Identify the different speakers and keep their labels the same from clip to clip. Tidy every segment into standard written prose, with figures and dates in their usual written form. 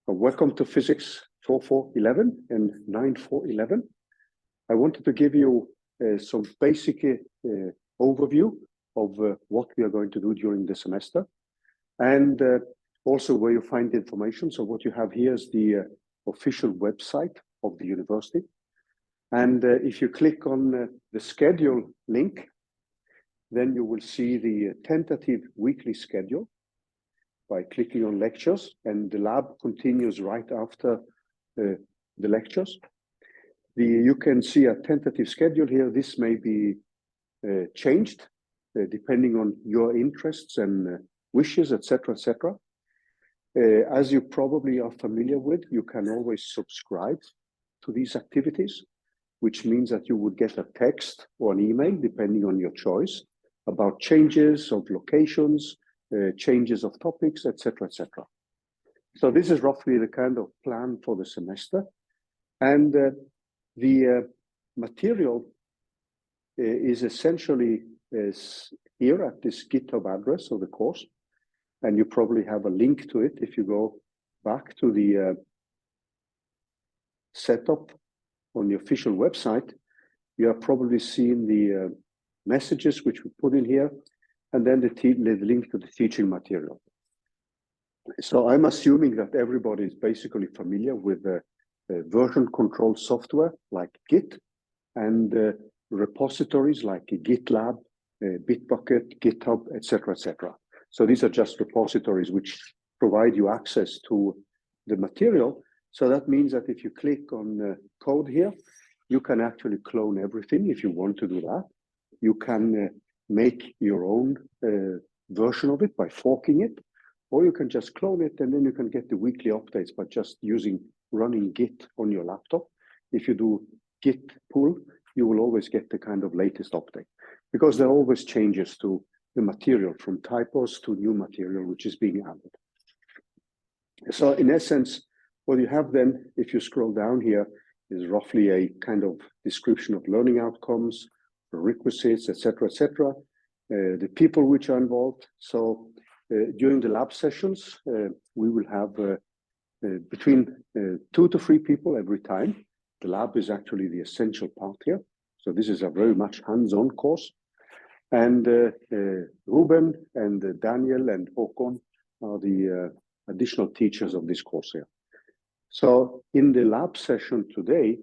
Speaker 1: Welcome to Physics 4411 and 9411. I wanted to give you some basic overview of what we are going to do during the semester, and also where you find the information. So what you have here is the official website of the university. And if you click on the schedule link, then you will see the tentative weekly schedule by clicking on lectures, and the lab continues right after the lectures. You can see a tentative schedule here. This may be changed depending on your interests and wishes, etc., etc. As you probably are familiar with, you can always subscribe to these activities, which means that you would get a text or an email, depending on your choice, about changes of locations, changes of topics, etc., etc. So this is roughly the kind of plan for the semester. And the material is essentially here at this GitHub address of the course. And you probably have a link to it. If you go back to the setup on the official website, you have probably seen the messages which we put in here, and then the link to the teaching material. So I'm assuming that everybody is basically familiar with version control software like Git and repositories like GitLab, Bitbucket, GitHub, etc., etc. So these are just repositories which provide you access to the material. So that means that if you click on code here, you can actually clone everything if you want to do that. You can make your own version of it by forking it, or you can just clone it, and then you can get the weekly updates by just running Git on your laptop. If you do Git pull, you will always get the kind of latest update, because there are always changes to the material, from typos to new material which is being added. So in essence, what you have then, if you scroll down here, is roughly a kind of description of learning outcomes, prerequisites, etc., etc. The people which are involved. So during the lab sessions, we will have between 2 to 3 people every time. The lab is actually the essential part here. So this is a very much hands-on course. And Ruben and Daniel and Håkon are the additional teachers of this course here. So in the lab session today,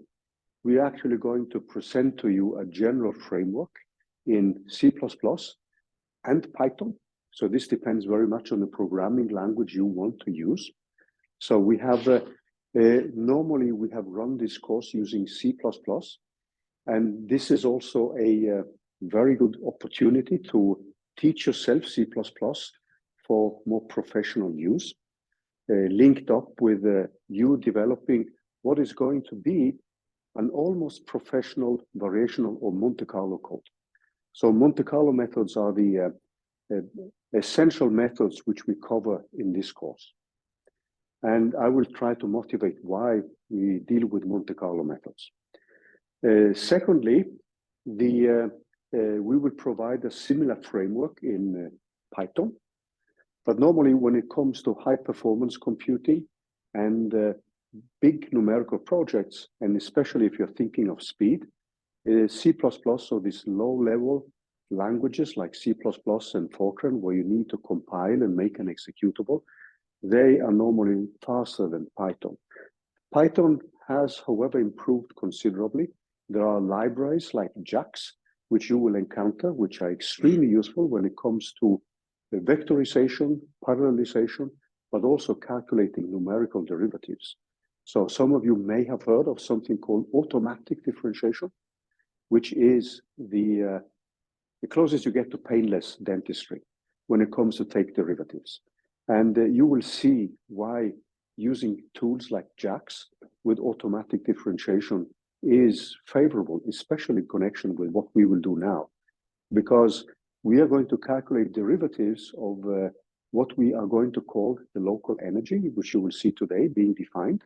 Speaker 1: we're actually going to present to you a general framework in C++ and Python. So this depends very much on the programming language you want to use. So we have, normally we have run this course using C++, and this is also a very good opportunity to teach yourself C++ for more professional use, linked up with you developing what is going to be an almost professional variational or Monte Carlo code. So Monte Carlo methods are the essential methods which we cover in this course. And I will try to motivate why we deal with Monte Carlo methods. Secondly, we will provide a similar framework in Python. But normally when it comes to high performance computing and big numerical projects, and especially if you're thinking of speed, C++, so these low-level languages like C++ and Fortran, where you need to compile and make an executable, they are normally faster than Python. Python has, however, improved considerably. There are libraries like JAX, which you will encounter, which are extremely useful when it comes to vectorization, parallelization, but also calculating numerical derivatives. So some of you may have heard of something called automatic differentiation, which is the closest you get to painless dentistry when it comes to take derivatives. And you will see why using tools like JAX with automatic differentiation is favorable, especially in connection with what we will do now, because we are going to calculate derivatives of what we are going to call the local energy, which you will see today being defined.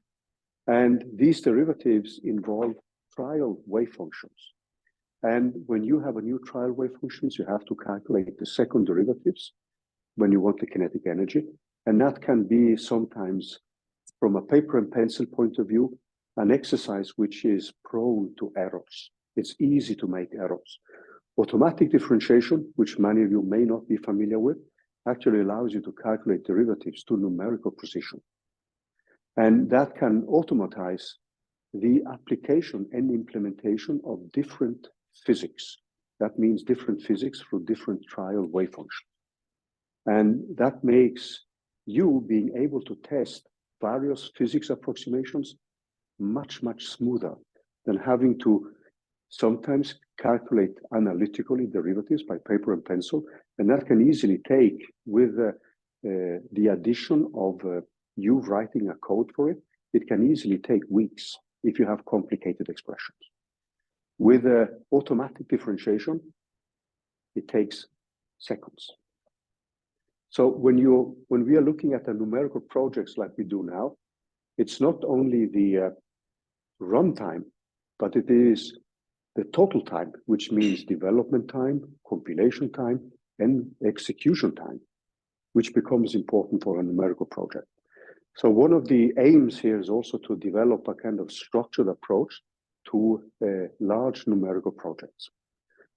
Speaker 1: And these derivatives involve trial wave functions. And when you have a new trial wave functions, you have to calculate the second derivatives when you want the kinetic energy. And that can be sometimes from a paper and pencil point of view, an exercise which is prone to errors. It's easy to make errors. Automatic differentiation, which many of you may not be familiar with, actually allows you to calculate derivatives to numerical precision. And that can automatize the application and implementation of different physics. That means different physics through different trial wave functions. And that makes you being able to test various physics approximations much, much smoother than having to sometimes calculate analytically derivatives by paper and pencil. And that can easily take, with the addition of you writing a code for it, it can easily take weeks if you have complicated expressions. With automatic differentiation, it takes seconds. So when we are looking at the numerical projects like we do now, it's not only the runtime, but it is the total time, which means development time, compilation time, and execution time, which becomes important for a numerical project. So one of the aims here is also to develop a kind of structured approach to large numerical projects.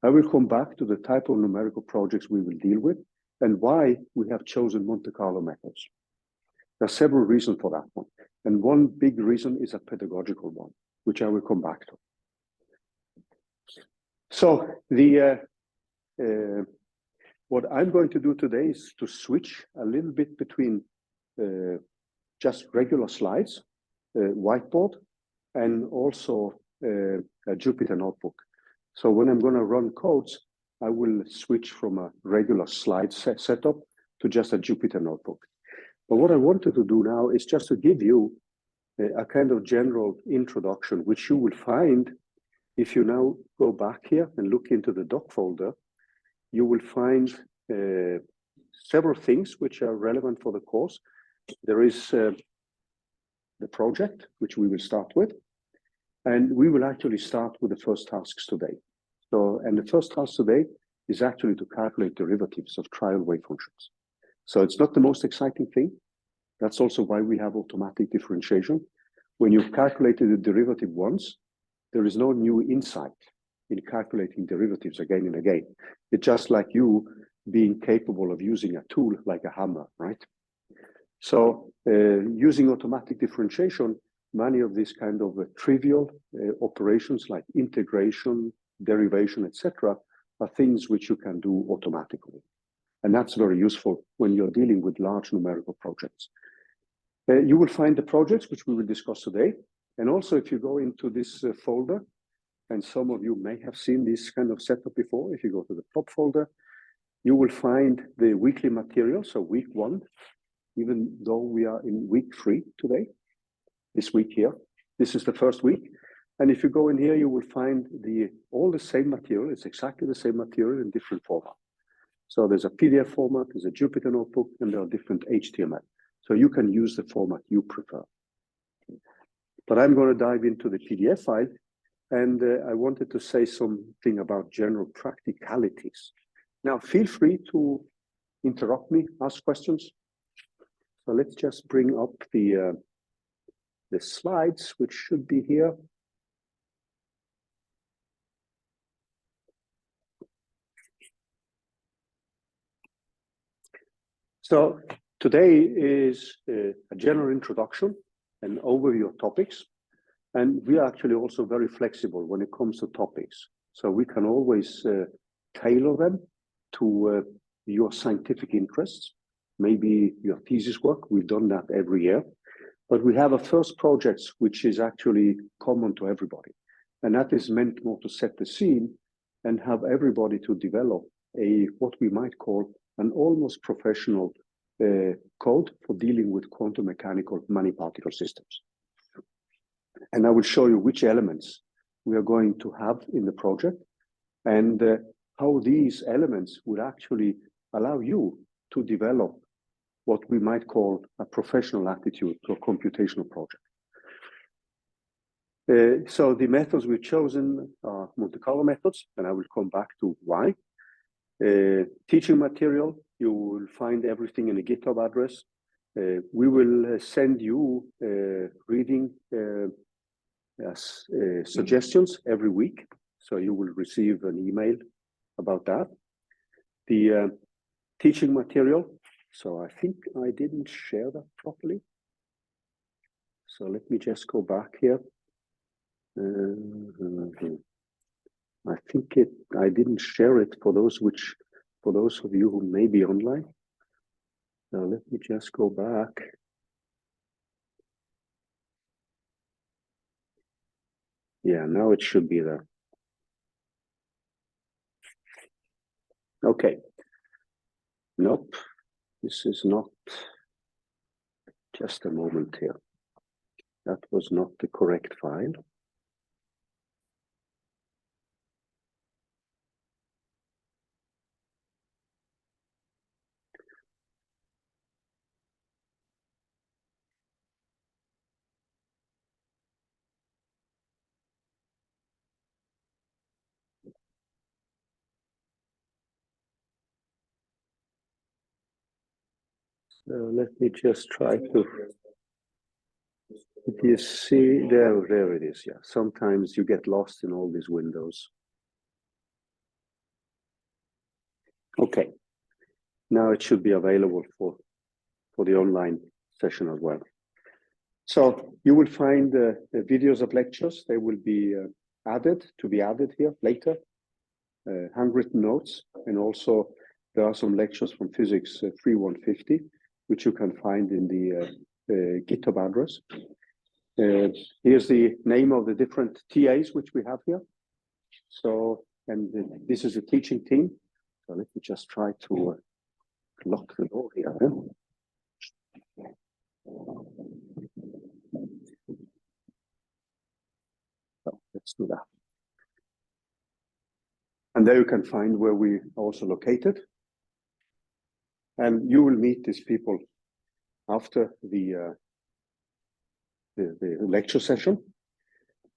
Speaker 1: I will come back to the type of numerical projects we will deal with and why we have chosen Monte Carlo methods. There are several reasons for that one. And one big reason is a pedagogical one, which I will come back to. So what I'm going to do today is to switch a little bit between just regular slides, whiteboard, and also a Jupyter notebook. So when I'm going to run codes, I will switch from a regular slide setup to just a Jupyter notebook. But what I wanted to do now is just to give you a kind of general introduction, which you will find if you now go back here and look into the doc folder. You will find several things which are relevant for the course. There is the project, which we will start with, and we will actually start with the first tasks today. So, and the first task today is actually to calculate derivatives of trial wave functions. So it's not the most exciting thing. That's also why we have automatic differentiation. When you've calculated the derivative once, there is no new insight in calculating derivatives again and again. It's just like you being capable of using a tool like a hammer, right? So using automatic differentiation, many of these kind of trivial operations like integration, derivation, etc., are things which you can do automatically. And that's very useful when you're dealing with large numerical projects. You will find the projects which we will discuss today. And also if you go into this folder, and some of you may have seen this kind of setup before, if you go to the top folder, you will find the weekly material, so week 1, even though we are in week 3 today, this week here. This is the first week. And if you go in here, you will find all the same material. It's exactly the same material in different formats. So there's a PDF format, there's a Jupyter notebook, and there are different HTML. So you can use the format you prefer. But I'm going to dive into the PDF file, and I wanted to say something about general practicalities. Now, feel free to interrupt me, ask questions. So let's just bring up the slides, which should be here. So today is a general introduction, an overview of topics, and we are actually also very flexible when it comes to topics. So we can always tailor them to your scientific interests, maybe your thesis work. We've done that every year, but we have a first project which is actually common to everybody, and that is meant more to set the scene and have everybody to develop what we might call an almost professional code for dealing with quantum mechanical many-particle systems. And I will show you which elements we are going to have in the project and how these elements will actually allow you to develop what we might call a professional attitude to a computational project. So the methods we've chosen are Monte Carlo methods, and I will come back to why. Teaching material, you will find everything in the GitHub address. We will send you reading suggestions every week. So you will receive an email about that. The teaching material. So I think I didn't share that properly. So let me just go back here. I think I didn't share it for those of you who may be online. Now let me just go back. Yeah, now it should be there. Okay. Nope, this is not. Just a moment here. That was not the correct file. Let me just try to. You see, there it is. Yeah, sometimes you get lost in all these windows. Okay, now it should be available for the online session as well. So you will find the videos of lectures. They will be added here later, handwritten notes, and also there are some lectures from Physics 3150, which you can find in the GitHub address. Here's the name of the different TAs which we have here. So, and this is a teaching team. So let me just try to lock the door here. So let's do that. And there you can find where we also located. And you will meet these people after the lecture session.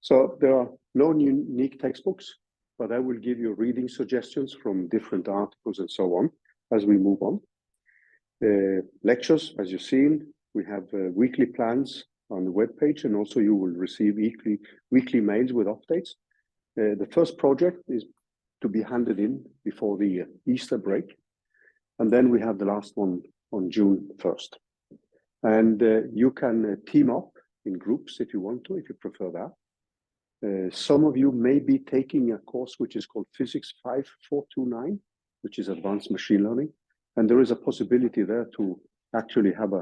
Speaker 1: So there are no unique textbooks, but I will give you reading suggestions from different articles and so on as we move on. Lectures, as you've seen, we have weekly plans on the webpage, and also you will receive weekly mails with updates. The first project is to be handed in before the Easter break. And then we have the last one on June 1st. And you can team up in groups if you want to, if you prefer that. Some of you may be taking a course which is called Physics 5429, which is Advanced Machine Learning. And there is a possibility there to actually have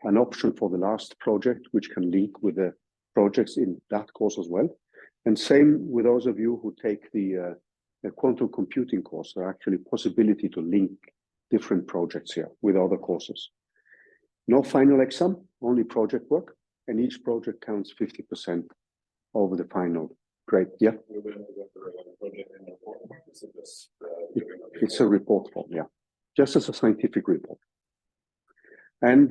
Speaker 1: an option for the last project, which can link with the projects in that course as well. And same with those of you who take the quantum computing course, there are actually possibility to link different projects here with other courses. No final exam, only project work, and each project counts 50% over the final grade. Yeah? It's a report form, yeah. Just as a scientific report. And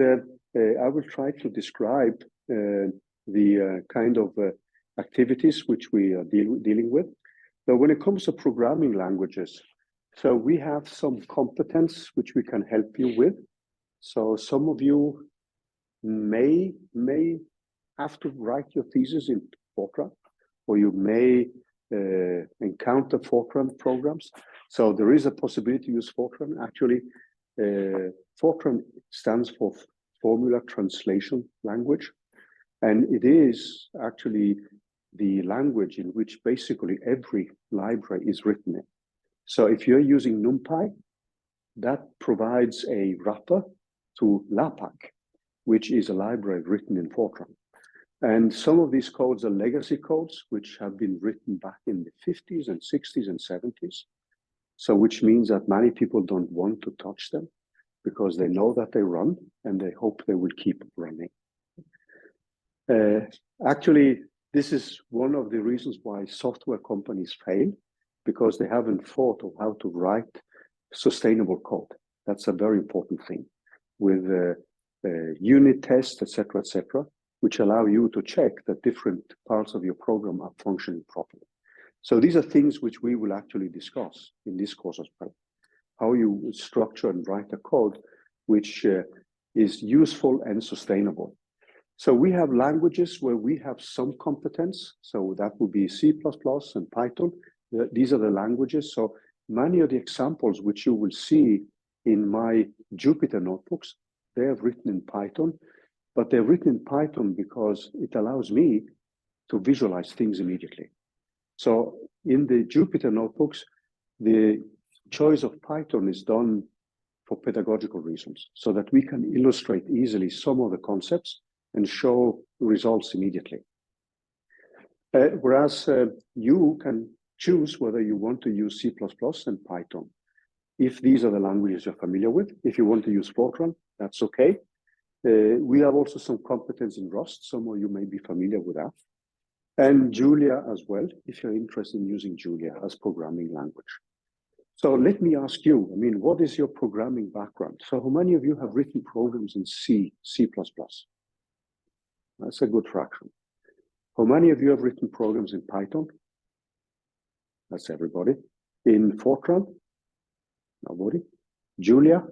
Speaker 1: I will try to describe the kind of activities which we are dealing with. So when it comes to programming languages, so we have some competence which we can help you with. So some of you may have to write your thesis in Fortran, or you may encounter Fortran programs. So there is a possibility to use Fortran. Actually, Fortran stands for Formula Translation Language, and it is actually the language in which basically every library is written in. So if you're using NumPy, that provides a wrapper to LAPACK, which is a library written in Fortran. And some of these codes are legacy codes, which have been written back in the 50s and 60s and 70s. So which means that many people don't want to touch them because they know that they run and they hope they will keep running. Actually, this is one of the reasons why software companies fail, because they haven't thought of how to write sustainable code. That's a very important thing with unit tests, etc., which allow you to check that different parts of your program are functioning properly. So these are things which we will actually discuss in this course as well. How you structure and write a code which is useful and sustainable. So we have languages where we have some competence. So that would be C++ and Python. These are the languages. So many of the examples which you will see in my Jupyter notebooks, they are written in Python, but they're written in Python because it allows me to visualize things immediately. So in the Jupyter notebooks, the choice of Python is done for pedagogical reasons, so that we can illustrate easily some of the concepts and show results immediately. Whereas you can choose whether you want to use C++ and Python. If these are the languages you're familiar with, if you want to use Fortran, that's okay. We have also some competence in Rust. Some of you may be familiar with that. And Julia as well, if you're interested in using Julia as programming language. So let me ask you, I mean, what is your programming background? So how many of you have written programs in C, C++? That's a good fraction. How many of you have written programs in Python? That's everybody. In Fortran? Nobody. Julia?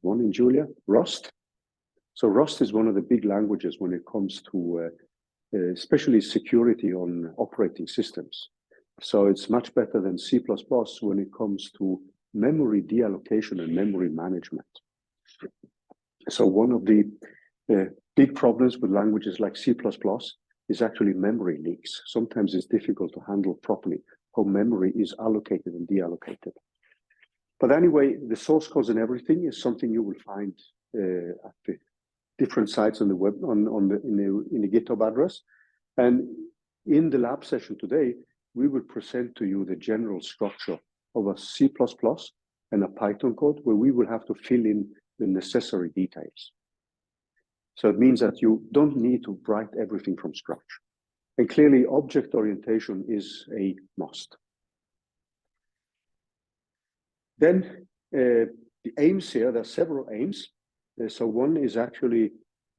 Speaker 1: One in Julia. Rust? So Rust is one of the big languages when it comes to especially security on operating systems. So it's much better than C++ when it comes to memory deallocation and memory management. So one of the big problems with languages like C++ is actually memory leaks. Sometimes it's difficult to handle properly how memory is allocated and deallocated. But anyway, the source codes and everything is something you will find at the different sites on the web, in the GitHub address. And in the lab session today, we will present to you the general structure of a C++ and a Python code where we will have to fill in the necessary details. So it means that you don't need to write everything from scratch. And clearly, object orientation is a must. Then the aims here, there are several aims. So one is actually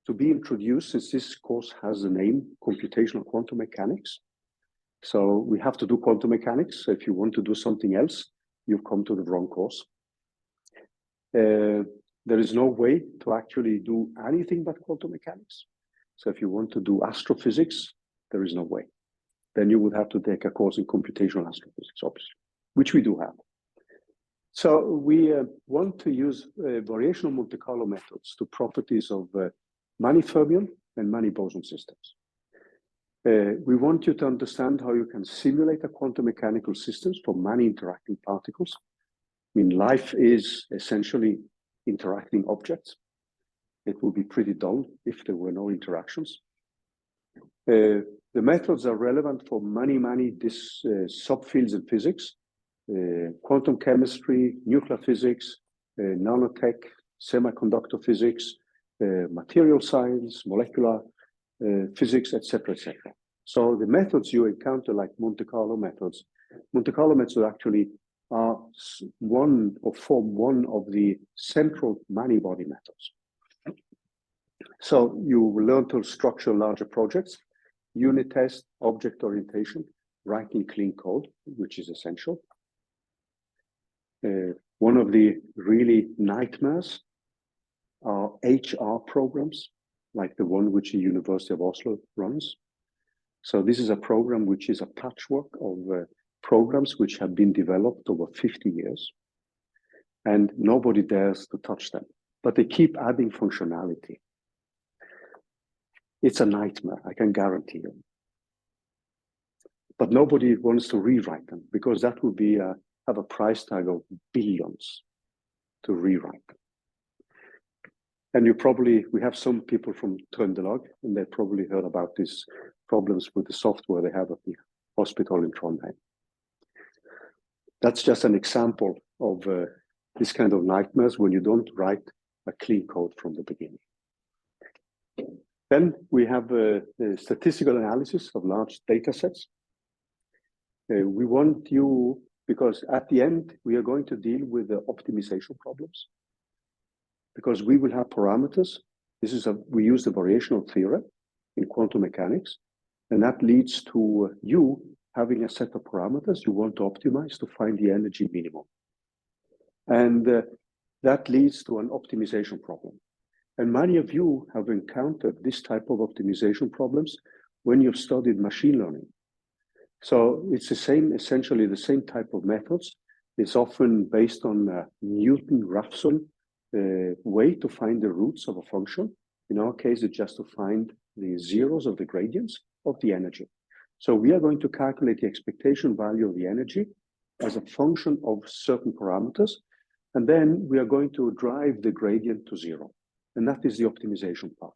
Speaker 1: to be introduced, since this course has the name Computational Quantum Mechanics. So we have to do quantum mechanics. So if you want to do something else, you've come to the wrong course. There is no way to actually do anything but quantum mechanics. So if you want to do astrophysics, there is no way. Then you would have to take a course in computational astrophysics, obviously, which we do have. So we want to use variational Monte Carlo methods to properties of many fermion and many boson systems. We want you to understand how you can simulate a quantum mechanical systems for many interacting particles. I mean, life is essentially interacting objects. It would be pretty dull if there were no interactions. The methods are relevant for many subfields in physics, quantum chemistry, nuclear physics, nanotech, semiconductor physics, material science, molecular physics, etc., etc. So the methods you encounter, like Monte Carlo methods actually are form one of the central many-body methods. So you will learn to structure larger projects, unit test, object orientation, writing clean code, which is essential. One of the really nightmares are HR programs, like the one which the University of Oslo runs. So this is a program which is a patchwork of programs which have been developed over 50 years, and nobody dares to touch them, but they keep adding functionality. It's a nightmare, I can guarantee you. But nobody wants to rewrite them, because that would be have a price tag of billions to rewrite them. And we have some people from Trøndelag, and they probably heard about these problems with the software they have at the hospital in Trondheim. That's just an example of this kind of nightmares when you don't write a clean code from the beginning. Then we have the statistical analysis of large data sets. We want you, because at the end, we are going to deal with the optimization problems. Because we will have parameters. We use the variational theorem in quantum mechanics, and that leads to you having a set of parameters you want to optimize to find the energy minimum. And that leads to an optimization problem. And many of you have encountered this type of optimization problems when you've studied machine learning. So it's the same, essentially the same type of methods. It's often based on a Newton-Raphson way to find the roots of a function. In our case, it's just to find the zeros of the gradients of the energy. So we are going to calculate the expectation value of the energy as a function of certain parameters. And then we are going to drive the gradient to zero. And that is the optimization part.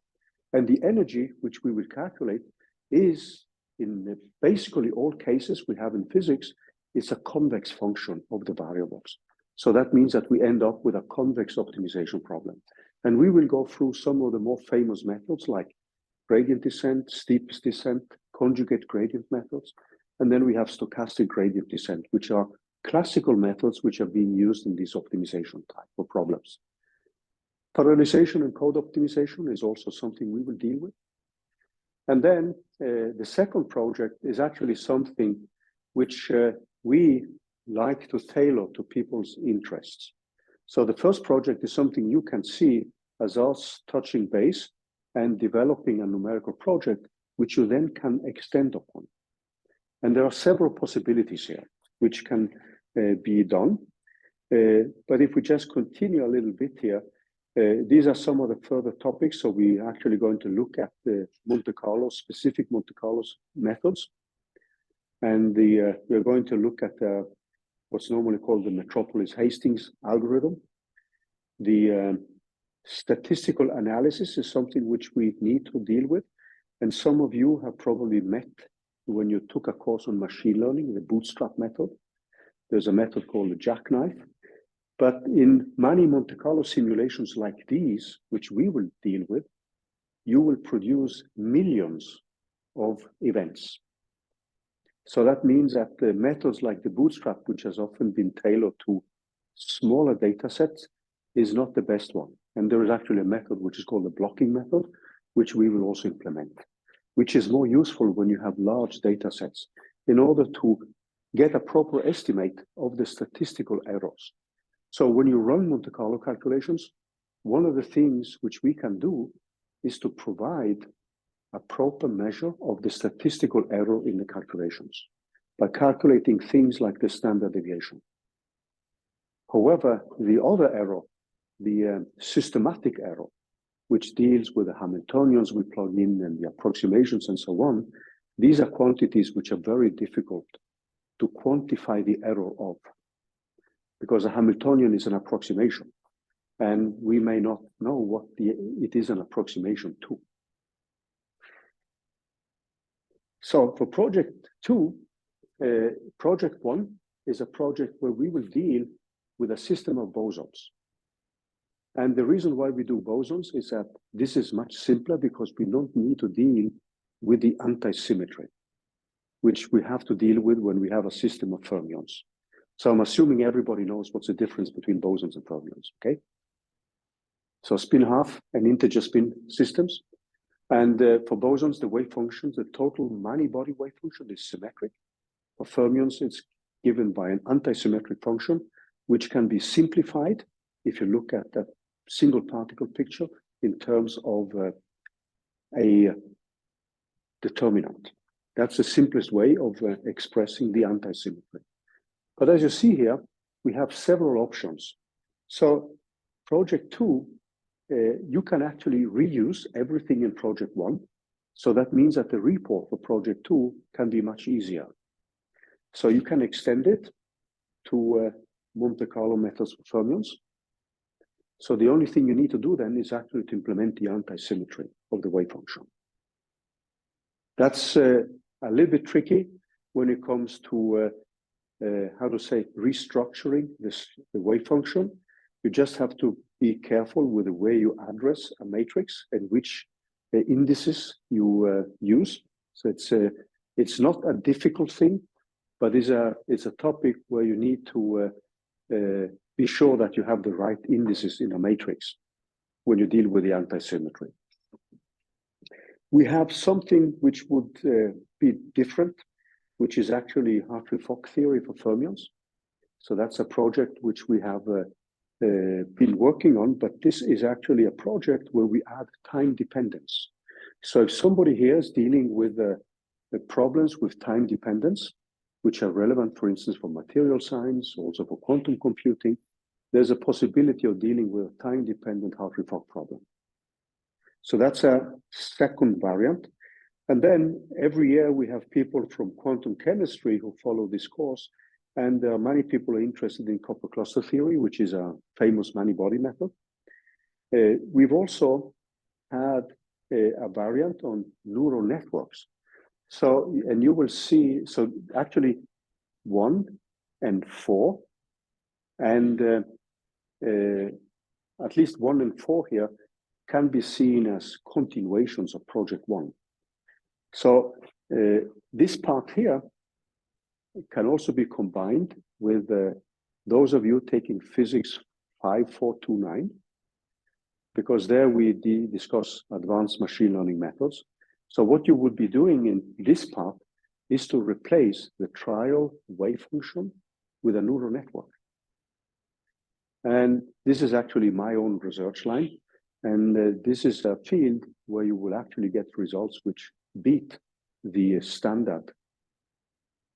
Speaker 1: And the energy which we will calculate is, in basically all cases we have in physics, it's a convex function of the variables. So that means that we end up with a convex optimization problem. And we will go through some of the more famous methods like gradient descent, steepest descent, conjugate gradient methods. And then we have stochastic gradient descent, which are classical methods which are being used in this optimization type of problems. Parallelization and code optimization is also something we will deal with. And then the second project is actually something which we like to tailor to people's interests. So the first project is something you can see as us touching base and developing a numerical project, which you then can extend upon. And there are several possibilities here which can be done. But if we just continue a little bit here, these are some of the further topics. So we're actually going to look at the Monte Carlo, specific Monte Carlo methods. And we're going to look at what's normally called the Metropolis-Hastings algorithm. The statistical analysis is something which we need to deal with. And some of you have probably met when you took a course on machine learning, the bootstrap method. There's a method called the jackknife. But in many Monte Carlo simulations like these, which we will deal with, you will produce millions of events. So that means that the methods like the bootstrap, which has often been tailored to smaller data sets, is not the best one. And there is actually a method which is called the blocking method, which we will also implement, which is more useful when you have large data sets in order to get a proper estimate of the statistical errors. So when you run Monte Carlo calculations, one of the things which we can do is to provide a proper measure of the statistical error in the calculations by calculating things like the standard deviation. However, the other error, the systematic error, which deals with the Hamiltonians we plug in and the approximations and so on, these are quantities which are very difficult to quantify the error of, because a Hamiltonian is an approximation, and we may not know what it is an approximation to. So for project 2, project 1 is a project where we will deal with a system of bosons. And the reason why we do bosons is that this is much simpler because we don't need to deal with the anti-symmetry, which we have to deal with when we have a system of fermions. So I'm assuming everybody knows what's the difference between bosons and fermions, okay? So spin half and integer spin systems. And for bosons, the wave functions, the total many-body wave function is symmetric. For fermions, it's given by an anti-symmetric function, which can be simplified if you look at that single particle picture in terms of a determinant. That's the simplest way of expressing the anti-symmetry. But as you see here, we have several options. So project 2, you can actually reuse everything in project 1. So that means that the report for project 2 can be much easier. So you can extend it to Monte Carlo methods for fermions. So the only thing you need to do then is actually to implement the anti-symmetry of the wave function. That's a little bit tricky when it comes to how to say restructuring the wave function. You just have to be careful with the way you address a matrix and which indices you use. So it's not a difficult thing, but it's a topic where you need to be sure that you have the right indices in a matrix when you deal with the anti-symmetry. We have something which would be different, which is actually Hartree-Fock theory for fermions. So that's a project which we have been working on, but this is actually a project where we add time dependence. So if somebody here is dealing with the problems with time dependence, which are relevant, for instance, for material science, also for quantum computing, there's a possibility of dealing with a time-dependent Hartree-Fock problem. So that's a second variant. And then every year we have people from quantum chemistry who follow this course, and many people are interested in copper cluster theory, which is a famous many-body method. We've also had a variant on neural networks. So, and you will see, so actually 1 and 4, and at least 1 and 4 here can be seen as continuations of project 1. So this part here can also be combined with those of you taking physics 5429, because there we discuss advanced machine learning methods. So what you would be doing in this part is to replace the trial wave function with a neural network. And this is actually my own research line. And this is a field where you will actually get results which beat the standard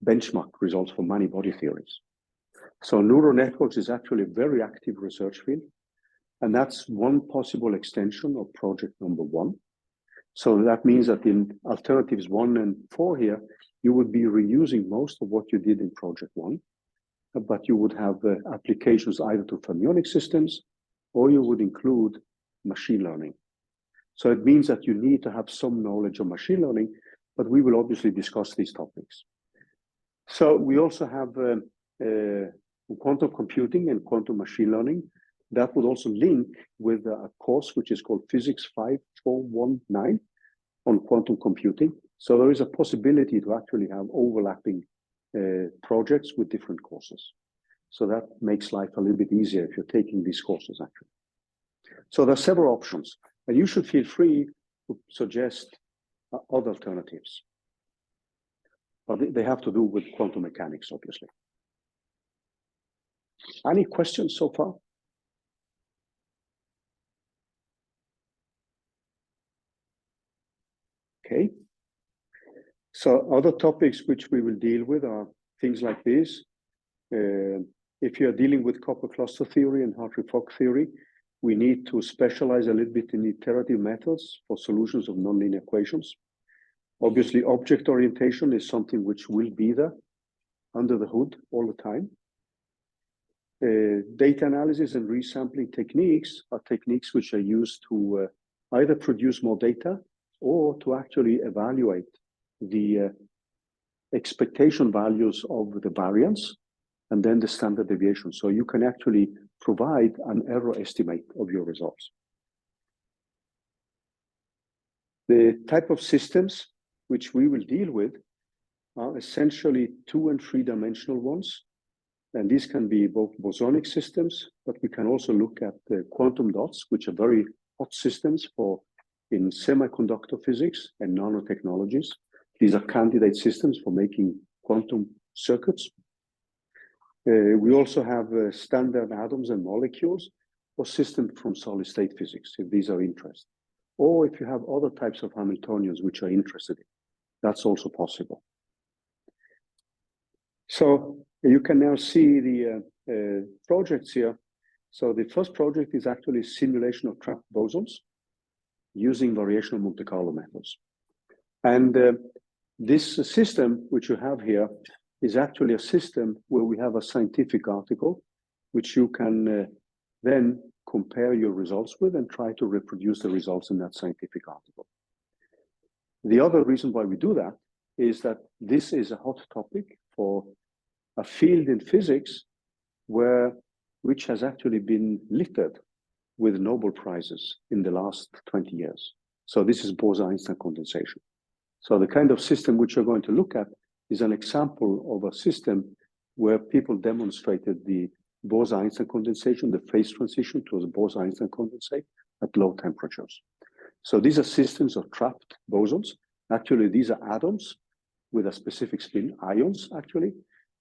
Speaker 1: benchmark results for many body theories. So neural networks is actually a very active research field. And that's one possible extension of project number 1. So that means that in alternatives 1 and 4 here, you would be reusing most of what you did in project 1, but you would have applications either to fermionic systems, or you would include machine learning. So it means that you need to have some knowledge of machine learning, but we will obviously discuss these topics. So we also have quantum computing and quantum machine learning. That would also link with a course which is called Physics 5419 on quantum computing. So there is a possibility to actually have overlapping projects with different courses. So that makes life a little bit easier if you're taking these courses actually. So there are several options, and you should feel free to suggest other alternatives. But they have to do with quantum mechanics, obviously. Any questions so far? Okay. So other topics which we will deal with are things like this. If you're dealing with copper cluster theory and Hartree-Fock theory, we need to specialize a little bit in iterative methods for solutions of nonlinear equations. Obviously, object orientation is something which will be there under the hood all the time. Data analysis and resampling techniques are techniques which are used to either produce more data or to actually evaluate the expectation values of the variance and then the standard deviation. So you can actually provide an error estimate of your results. The type of systems which we will deal with are essentially 2- and 3-dimensional ones. And these can be both bosonic systems, but we can also look at the quantum dots, which are very hot systems for in semiconductor physics and nanotechnologies. These are candidate systems for making quantum circuits. We also have standard atoms and molecules or systems from solid state physics, if these are interested. Or if you have other types of Hamiltonians which are interested in, that's also possible. So you can now see the projects here. So the first project is actually simulation of trapped bosons using variational Monte Carlo methods. And this system which you have here is actually a system where we have a scientific article which you can then compare your results with and try to reproduce the results in that scientific article. The other reason why we do that is that this is a hot topic for a field in physics which has actually been littered with Nobel Prizes in the last 20 years. So this is Bose-Einstein condensation. So the kind of system which you're going to look at is an example of a system where people demonstrated the Bose-Einstein condensation, the phase transition to the Bose-Einstein condensate at low temperatures. So these are systems of trapped bosons. Actually, these are atoms with a specific spin, ions actually,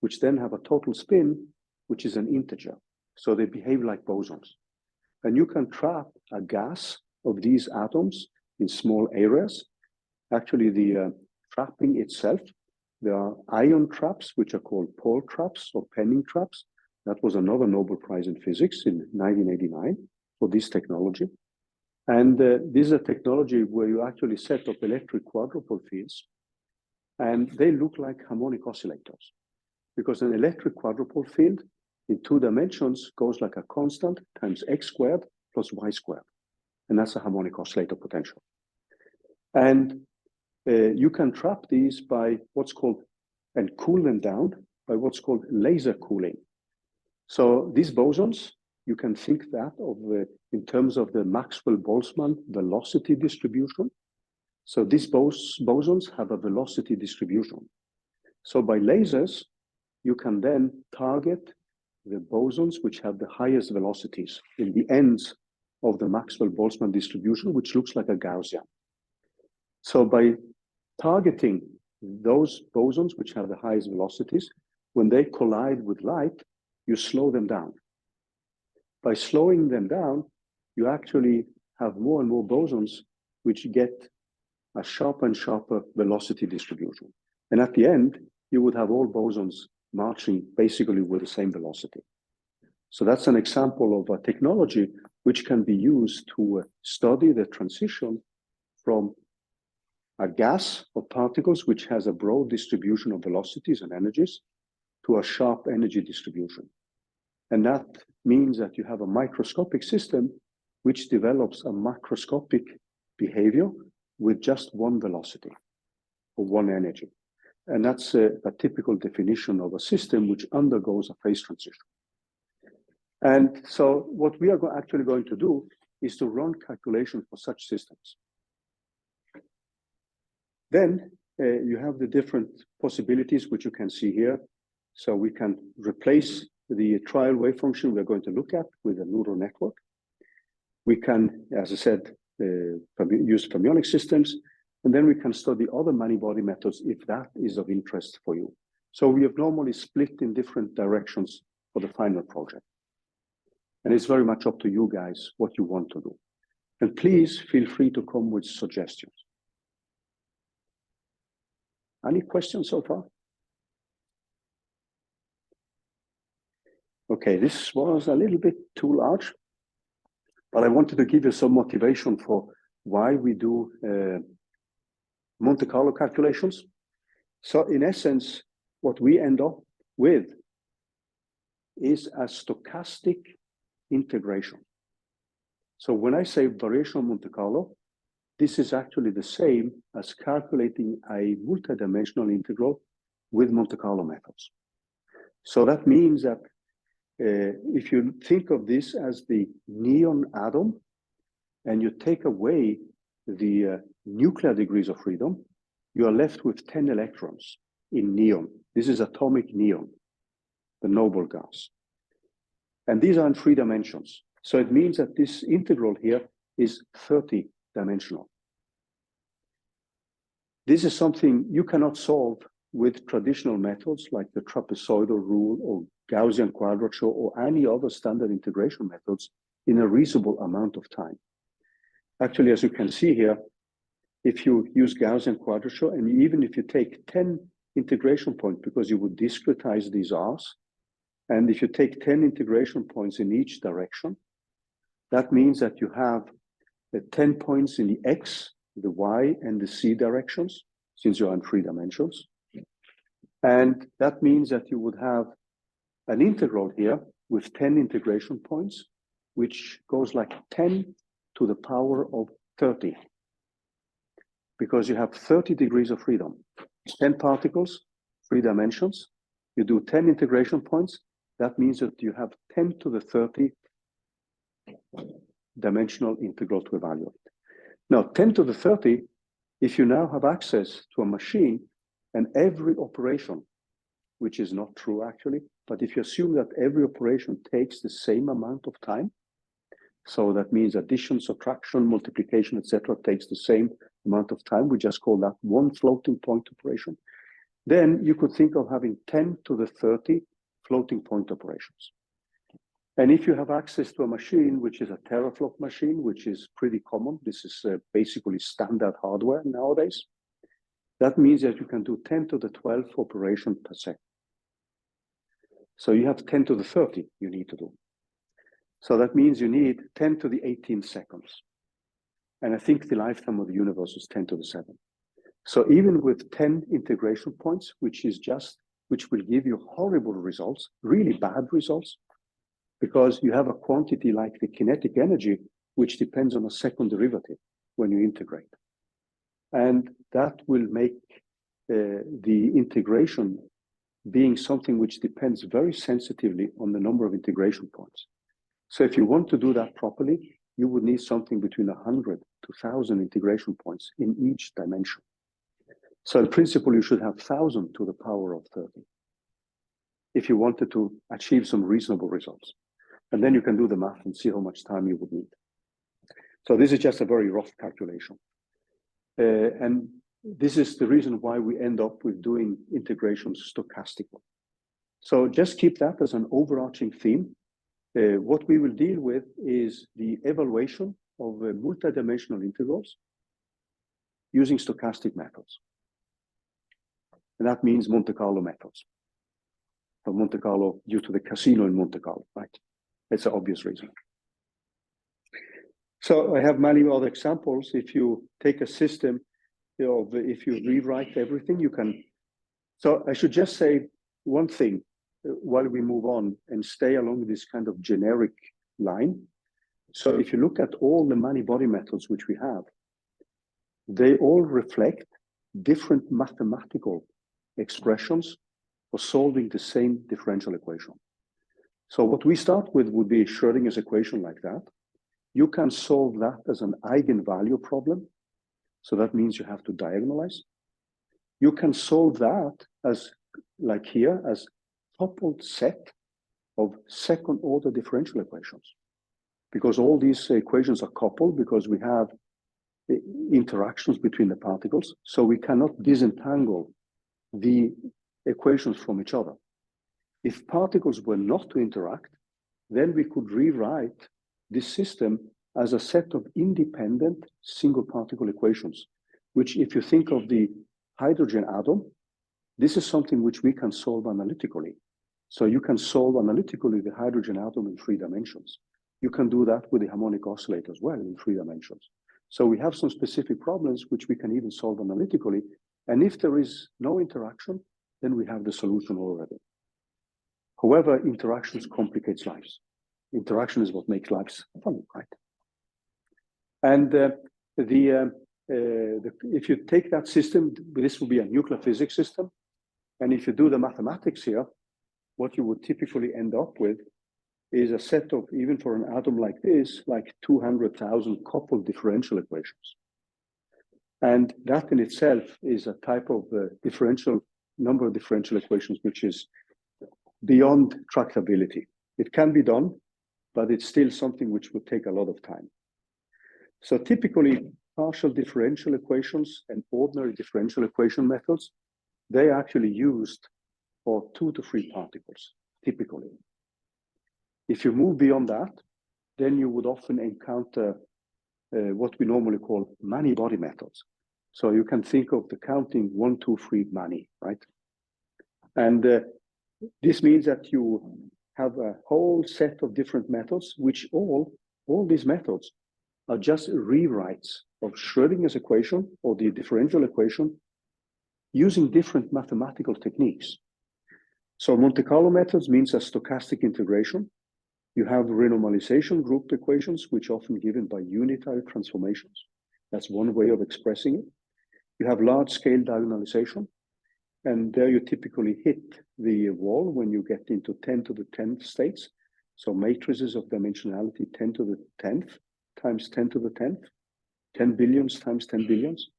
Speaker 1: which then have a total spin, which is an integer. So they behave like bosons. And you can trap a gas of these atoms in small areas. Actually, the trapping itself, there are ion traps, which are called Paul traps or Penning traps. That was another Nobel Prize in Physics in 1989 for this technology. And this is a technology where you actually set up electric quadrupole fields, and they look like harmonic oscillators, because an electric quadrupole field in 2 dimensions goes like a constant times x squared plus y squared. And that's a harmonic oscillator potential. And you can trap these by what's called, and cool them down by what's called laser cooling. So these bosons, you can think that of in terms of the Maxwell-Boltzmann velocity distribution. So these bosons have a velocity distribution. So by lasers, you can then target the bosons which have the highest velocities in the ends of the Maxwell-Boltzmann distribution, which looks like a Gaussian. So by targeting those bosons which have the highest velocities, when they collide with light, you slow them down. By slowing them down, you actually have more and more bosons which get a sharper and sharper velocity distribution. And at the end, you would have all bosons marching basically with the same velocity. So that's an example of a technology which can be used to study the transition from a gas of particles which has a broad distribution of velocities and energies to a sharp energy distribution. And that means that you have a microscopic system which develops a macroscopic behavior with just one velocity or one energy. And that's a typical definition of a system which undergoes a phase transition. And so what we are actually going to do is to run calculations for such systems. Then you have the different possibilities which you can see here. So we can replace the trial wave function we're going to look at with a neural network. We can, as I said, use fermionic systems, and then we can study other many-body methods if that is of interest for you. So we have normally split in different directions for the final project. And it's very much up to you guys what you want to do. And please feel free to come with suggestions. Any questions so far? Okay, this was a little bit too large, but I wanted to give you some motivation for why we do Monte Carlo calculations. So in essence, what we end up with is a stochastic integration. So when I say variational Monte Carlo, this is actually the same as calculating a multidimensional integral with Monte Carlo methods. So that means that if you think of this as the neon atom, and you take away the nuclear degrees of freedom, you are left with 10 electrons in neon. This is atomic neon, the noble gas. And these are in 3 dimensions. So it means that this integral here is 30-dimensional. This is something you cannot solve with traditional methods like the trapezoidal rule or Gaussian quadrature or any other standard integration methods in a reasonable amount of time. Actually, as you can see here, if you use Gaussian quadrature, and even if you take 10 integration points, because you would discretize these R's, and if you take 10 integration points in each direction, that means that you have 10 points in the X, the Y, and the Z directions, since you're in 3 dimensions. And that means that you would have an integral here with 10 integration points, which goes like 10 to the power of 30, because you have 30 degrees of freedom. 10 particles, 3 dimensions. You do 10 integration points. That means that you have 10 to the 30 dimensional integral to evaluate. Now, 10 to the 30, if you now have access to a machine and every operation, which is not true actually, but if you assume that every operation takes the same amount of time, so that means addition, subtraction, multiplication, etc., takes the same amount of time, we just call that one floating point operation, then you could think of having 10 to the 30 floating point operations. And if you have access to a machine, which is a teraflop machine, which is pretty common, this is basically standard hardware nowadays, that means that you can do 10 to the 12 operations per second. So you have 10 to the 30 you need to do. So that means you need 10 to the 18 seconds. And I think the lifetime of the universe is 10 to the 7. So even with 10 integration points, which will give you horrible results, really bad results, because you have a quantity like the kinetic energy, which depends on a second derivative when you integrate. And that will make the integration being something which depends very sensitively on the number of integration points. So if you want to do that properly, you would need something between 100 to 1,000 integration points in each dimension. So in principle, you should have 1,000 to the power of 30 if you wanted to achieve some reasonable results. And then you can do the math and see how much time you would need. So this is just a very rough calculation. And this is the reason why we end up with doing integrations stochastically. So just keep that as an overarching theme. What we will deal with is the evaluation of multidimensional integrals using stochastic methods. And that means Monte Carlo methods. So Monte Carlo, due to the casino in Monte Carlo, right? It's an obvious reason. So I have many other examples. If you take a system, if you rewrite everything, you can. So I should just say one thing while we move on and stay along this kind of generic line. So if you look at all the many-body methods which we have, they all reflect different mathematical expressions for solving the same differential equation. So what we start with would be Schrödinger's equation like that. You can solve that as an eigenvalue problem. So that means you have to diagonalize. You can solve that as, like here, as coupled set of second order differential equations. Because all these equations are coupled because we have interactions between the particles. So we cannot disentangle the equations from each other. If particles were not to interact, then we could rewrite this system as a set of independent single particle equations, which if you think of the hydrogen atom, this is something which we can solve analytically. So you can solve analytically the hydrogen atom in 3 dimensions. You can do that with the harmonic oscillator as well in 3 dimensions. So we have some specific problems which we can even solve analytically. And if there is no interaction, then we have the solution already. However, interactions complicates lives. Interaction is what makes lives fun, right? And if you take that system, this will be a nuclear physics system. And if you do the mathematics here, what you would typically end up with is a set of, even for an atom like this, like 200,000 coupled differential equations. And that in itself is a type of number of differential equations, which is beyond tractability. It can be done, but it's still something which would take a lot of time. So typically, partial differential equations and ordinary differential equation methods, they are actually used for 2 to 3 particles, typically. If you move beyond that, then you would often encounter what we normally call many-body methods. So you can think of the counting 1, 2, 3 many, right? And this means that you have a whole set of different methods, which all these methods are just rewrites of Schrödinger's equation or the differential equation using different mathematical techniques. So Monte Carlo methods means a stochastic integration. You have renormalization group equations, which are often given by unitary transformations. That's one way of expressing it. You have large-scale diagonalization, and there you typically hit the wall when you get into 10 to the 10th states. So matrices of dimensionality 10 to the 10th times 10 to the 10th, 10 billions times 10 billions.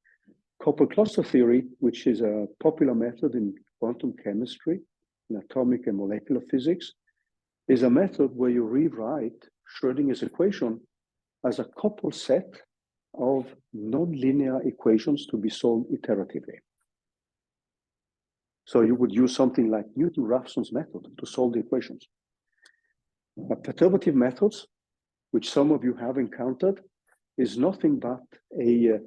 Speaker 1: Coupled cluster theory, which is a popular method in quantum chemistry, in atomic and molecular physics, is a method where you rewrite Schrödinger's equation as a coupled set of nonlinear equations to be solved iteratively. So you would use something like Newton-Raphson's method to solve the equations. Perturbative methods, which some of you have encountered, is nothing but a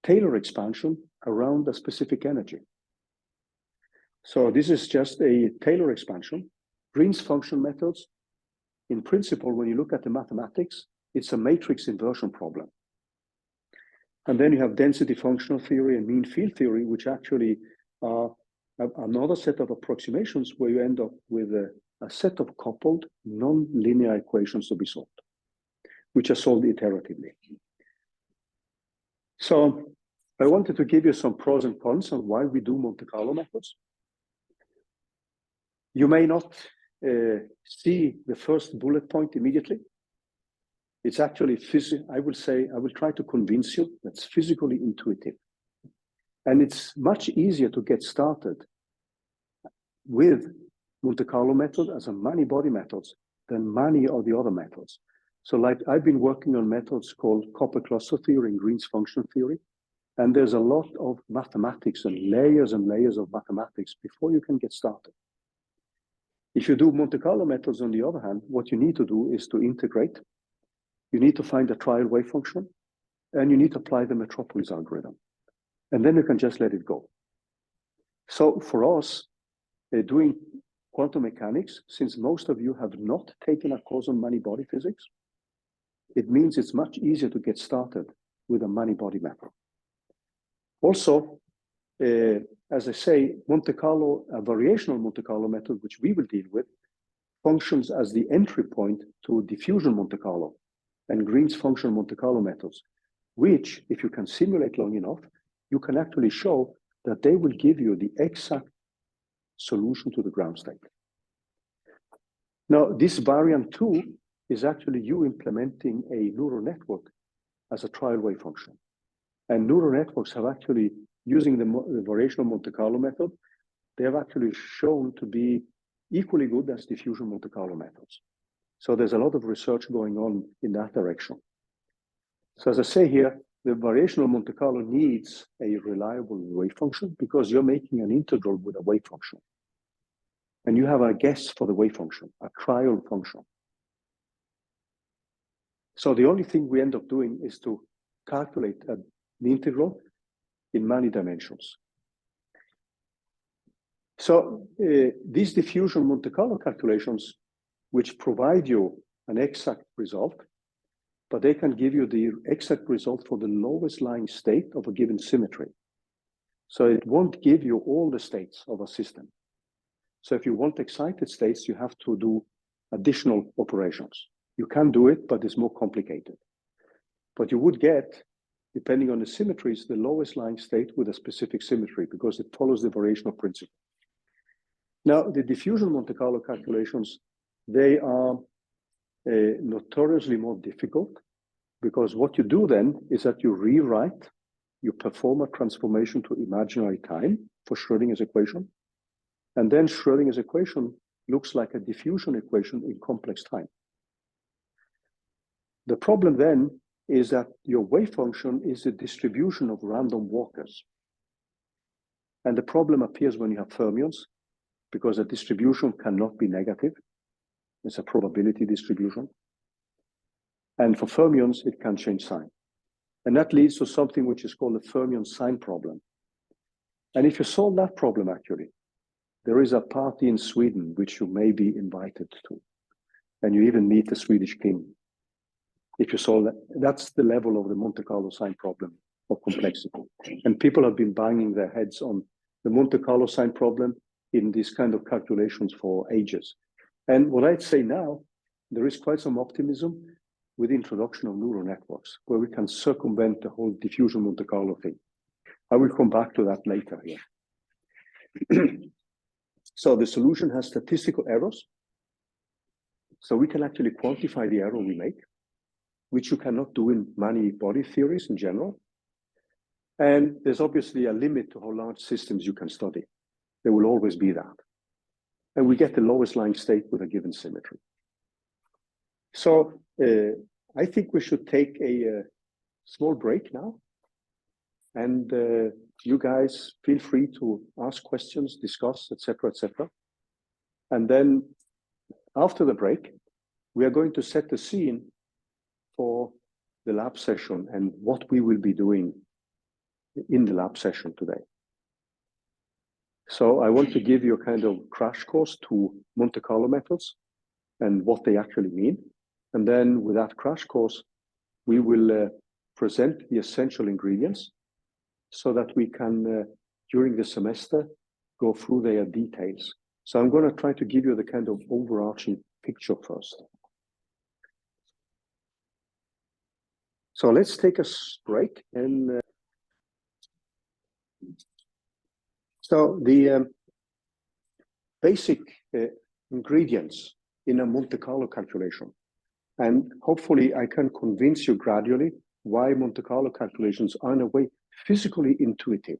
Speaker 1: Taylor expansion around a specific energy. So this is just a Taylor expansion. Green's function methods, in principle, when you look at the mathematics, it's a matrix inversion problem. And then you have density functional theory and mean field theory, which actually are another set of approximations where you end up with a set of coupled non-linear equations to be solved, which are solved iteratively. So I wanted to give you some pros and cons on why we do Monte Carlo methods. You may not see the first bullet point immediately. It's actually I will try to convince you that's physically intuitive. And it's much easier to get started with Monte Carlo method as a many-body methods than many of the other methods. So like I've been working on methods called copper cluster theory and Green's function theory. And there's a lot of mathematics and layers of mathematics before you can get started. If you do Monte Carlo methods, on the other hand, what you need to do is to integrate. You need to find a trial wave function, and you need to apply the metropolis algorithm. And then you can just let it go. So for us, doing quantum mechanics, since most of you have not taken a course on many-body physics, it means it's much easier to get started with a many-body method. Also, as I say, Monte Carlo, a variational Monte Carlo method, which we will deal with, functions as the entry point to diffusion Monte Carlo and Green's function Monte Carlo methods, which, if you can simulate long enough, you can actually show that they will give you the exact solution to the ground state. Now, this variant 2 is actually you implementing a neural network as a trial wave function. And neural networks have actually, using the variational Monte Carlo method, they have actually shown to be equally good as diffusion Monte Carlo methods. So there's a lot of research going on in that direction. So as I say here, the variational Monte Carlo needs a reliable wave function because you're making an integral with a wave function. And you have a guess for the wave function, a trial function. So the only thing we end up doing is to calculate the integral in many dimensions. So these diffusion Monte Carlo calculations, which provide you an exact result, but they can give you the exact result for the lowest lying state of a given symmetry. So it won't give you all the states of a system. So if you want excited states, you have to do additional operations. You can do it, but it's more complicated. But you would get, depending on the symmetries, the lowest lying state with a specific symmetry because it follows the variational principle. Now, the diffusion Monte Carlo calculations, they are notoriously more difficult because what you do then is that you rewrite, you perform a transformation to imaginary time for Schrödinger's equation. And then Schrödinger's equation looks like a diffusion equation in complex time. The problem then is that your wave function is a distribution of random walkers. And the problem appears when you have fermions because a distribution cannot be negative. It's a probability distribution. And for fermions, it can change sign. And that leads to something which is called the fermion sign problem. And if you solve that problem, actually, there is a party in Sweden which you may be invited to. And you even meet the Swedish king. If you solve that, that's the level of the Monte Carlo sign problem of complexity. And people have been banging their heads on the Monte Carlo sign problem in these kind of calculations for ages. And what I'd say now, there is quite some optimism with the introduction of neural networks, where we can circumvent the whole diffusion Monte Carlo thing. I will come back to that later here. So the solution has statistical errors. So we can actually quantify the error we make, which you cannot do in many body theories in general. And there's obviously a limit to how large systems you can study. There will always be that. And we get the lowest lying state with a given symmetry. So I think we should take a small break now. And you guys feel free to ask questions, discuss, etc., etc. And then after the break, we are going to set the scene for the lab session and what we will be doing in the lab session today. So I want to give you a kind of crash course to Monte Carlo methods and what they actually mean. And then with that crash course, we will present the essential ingredients so that we can, during the semester, go through their details. So I'm going to try to give you the kind of overarching picture first. So let's take a break. And so the basic ingredients in a Monte Carlo calculation. And hopefully I can convince you gradually why Monte Carlo calculations are in a way physically intuitive.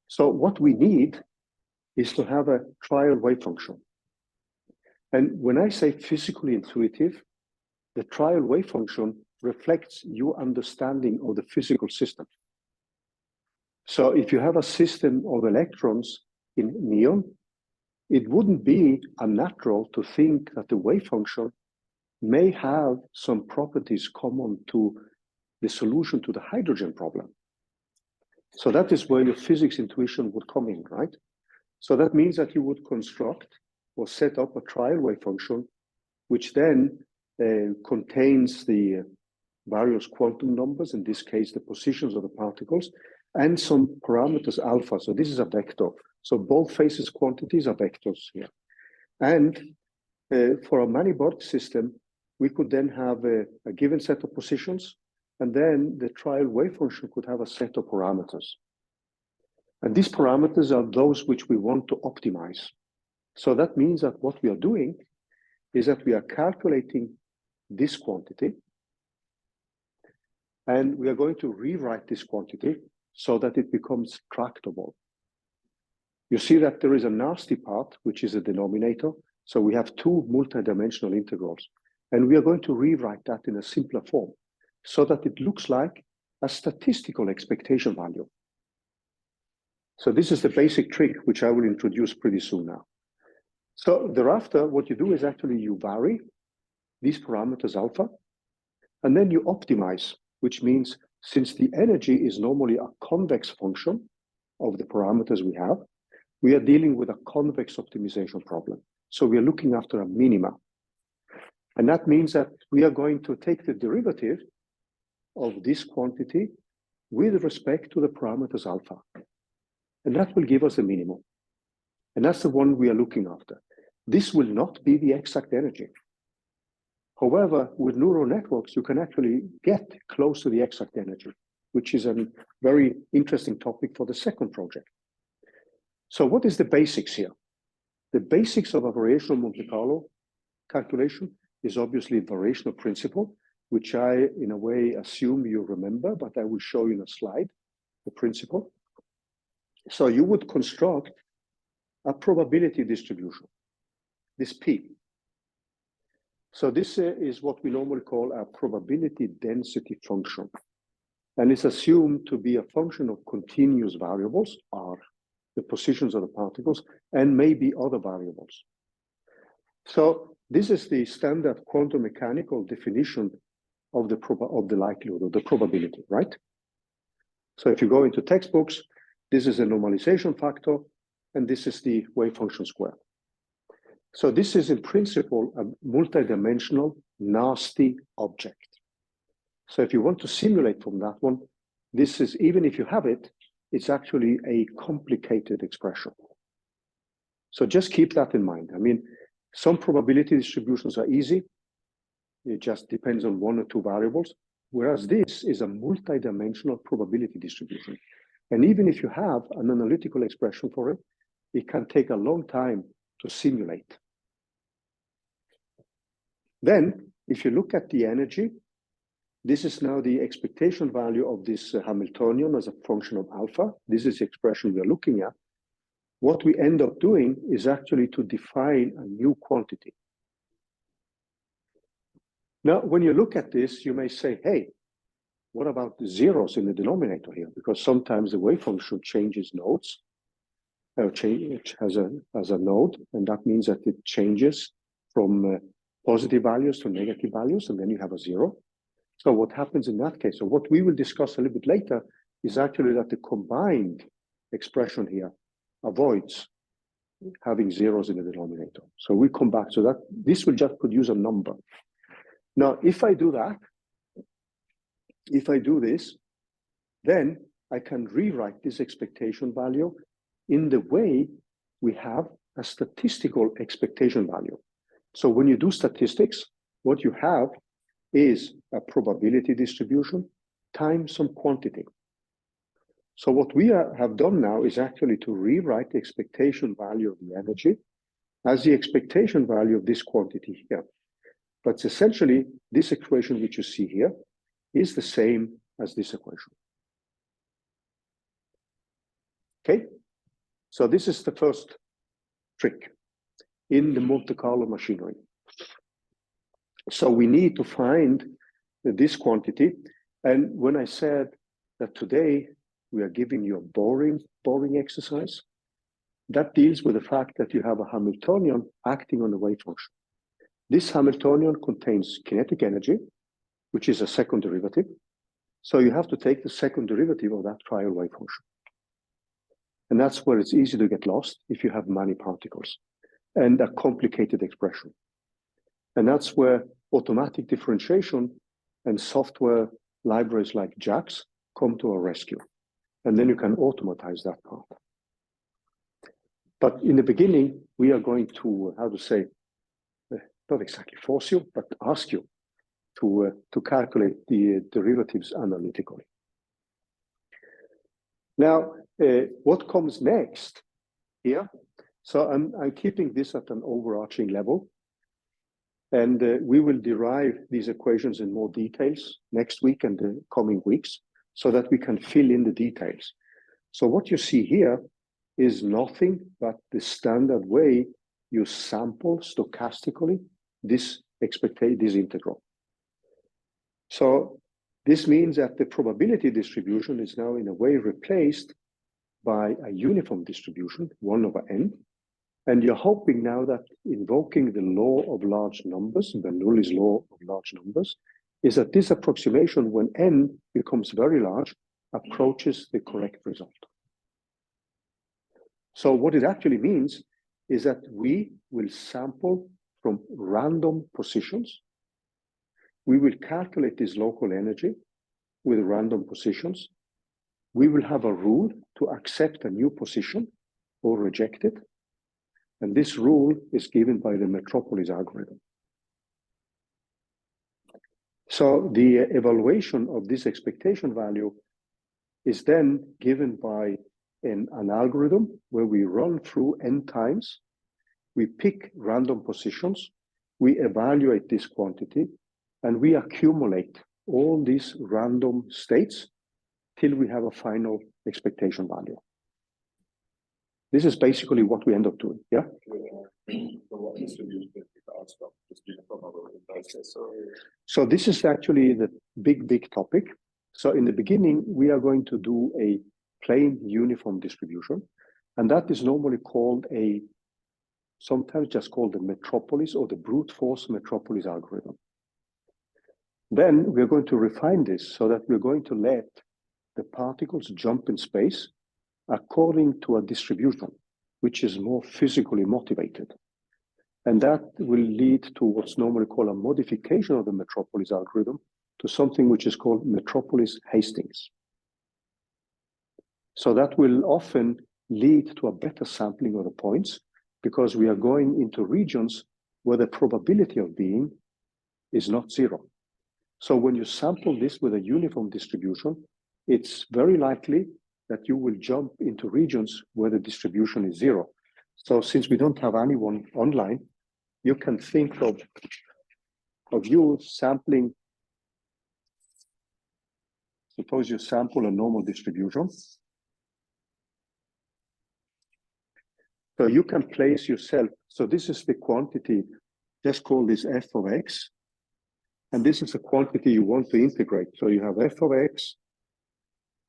Speaker 1: So what we need is to have a trial wave function. And when I say physically intuitive, the trial wave function reflects your understanding of the physical system. So if you have a system of electrons in neon, it wouldn't be unnatural to think that the wave function may have some properties common to the solution to the hydrogen problem. So that is where your physics intuition would come in, right? So that means that you would construct or set up a trial wave function, which then contains the various quantum numbers, in this case, the positions of the particles, and some parameters alpha. So this is a vector. So both phases quantities are vectors here. And for a many-body system, we could then have a given set of positions, and then the trial wave function could have a set of parameters. And these parameters are those which we want to optimize. So that means that what we are doing is that we are calculating this quantity, and we are going to rewrite this quantity so that it becomes tractable. You see that there is a nasty part, which is a denominator. So we have two multidimensional integrals, and we are going to rewrite that in a simpler form so that it looks like a statistical expectation value. So this is the basic trick, which I will introduce pretty soon now. So thereafter, what you do is actually you vary these parameters alpha, and then you optimize, which means since the energy is normally a convex function of the parameters we have, we are dealing with a convex optimization problem. So we are looking after a minima. And that means that we are going to take the derivative of this quantity with respect to the parameters alpha. And that will give us a minimum. And that's the one we are looking after. This will not be the exact energy. However, with neural networks, you can actually get close to the exact energy, which is a very interesting topic for the second project. So what is the basics here? The basics of a variational Monte Carlo calculation is obviously variational principle, which I, in a way, assume you remember, but I will show you in a slide, the principle. So you would construct a probability distribution, this P. So this is what we normally call a probability density function. And it's assumed to be a function of continuous variables, R, the positions of the particles, and maybe other variables. So this is the standard quantum mechanical definition of the likelihood, or the probability, right? So if you go into textbooks, this is a normalization factor, and this is the wave function square. So this is in principle a multidimensional, nasty object. So if you want to simulate from that one, this is, even if you have it, it's actually a complicated expression. So just keep that in mind. I mean, some probability distributions are easy. It just depends on one or two variables, whereas this is a multidimensional probability distribution. And even if you have an analytical expression for it, it can take a long time to simulate. Then, if you look at the energy, this is now the expectation value of this Hamiltonian as a function of alpha. This is the expression we are looking at. What we end up doing is actually to define a new quantity. Now, when you look at this, you may say, hey, what about the zeros in the denominator here? Because sometimes the wave function changes nodes, has a node, and that means that it changes from positive values to negative values, and then you have a 0. So what happens in that case, or what we will discuss a little bit later, is actually that the combined expression here avoids having zeros in the denominator. So we come back to that. This will just produce a number. Now, if I do that, if I do this, then I can rewrite this expectation value in the way we have a statistical expectation value. So when you do statistics, what you have is a probability distribution times some quantity. So what we have done now is actually to rewrite the expectation value of the energy as the expectation value of this quantity here. But essentially, this equation which you see here is the same as this equation. Okay, so this is the first trick in the Monte Carlo machinery. So we need to find this quantity. And when I said that today we are giving you a boring exercise, that deals with the fact that you have a Hamiltonian acting on the wave function. This Hamiltonian contains kinetic energy, which is a second derivative. So you have to take the second derivative of that trial wave function. And that's where it's easy to get lost if you have many particles and a complicated expression. And that's where automatic differentiation and software libraries like JAX come to our rescue. And then you can automatize that part. But in the beginning, we are going to, how to say, not exactly force you, but ask you to calculate the derivatives analytically. Now, what comes next here? So I'm keeping this at an overarching level. And we will derive these equations in more details next week and the coming weeks so that we can fill in the details. So what you see here is nothing but the standard way you sample stochastically this integral. So this means that the probability distribution is now in a way replaced by a uniform distribution, 1 over n. And you're hoping now that invoking the law of large numbers, Bernoulli's law of large numbers, is that this approximation, when n becomes very large, approaches the correct result. So what it actually means is that we will sample from random positions. We will calculate this local energy with random positions. We will have a rule to accept a new position or reject it. And this rule is given by the Metropolis algorithm. So the evaluation of this expectation value is then given by an algorithm where we run through n times. We pick random positions, we evaluate this quantity, and we accumulate all these random states till we have a final expectation value. This is basically what we end up doing, yeah? So this is actually the big topic. So in the beginning, we are going to do a plain uniform distribution, and that is normally called sometimes just called the Metropolis or the brute force Metropolis algorithm. Then we're going to refine this so that we're going to let the particles jump in space according to a distribution which is more physically motivated. And that will lead to what's normally called a modification of the Metropolis algorithm to something which is called Metropolis Hastings. So that will often lead to a better sampling of the points because we are going into regions where the probability of being is not 0. So when you sample this with a uniform distribution, it's very likely that you will jump into regions where the distribution is 0. So since we don't have anyone online, you can think of you sampling. Suppose you sample a normal distribution. So you can place yourself. So this is the quantity, let's call this f of x. And this is a quantity you want to integrate. So you have f of x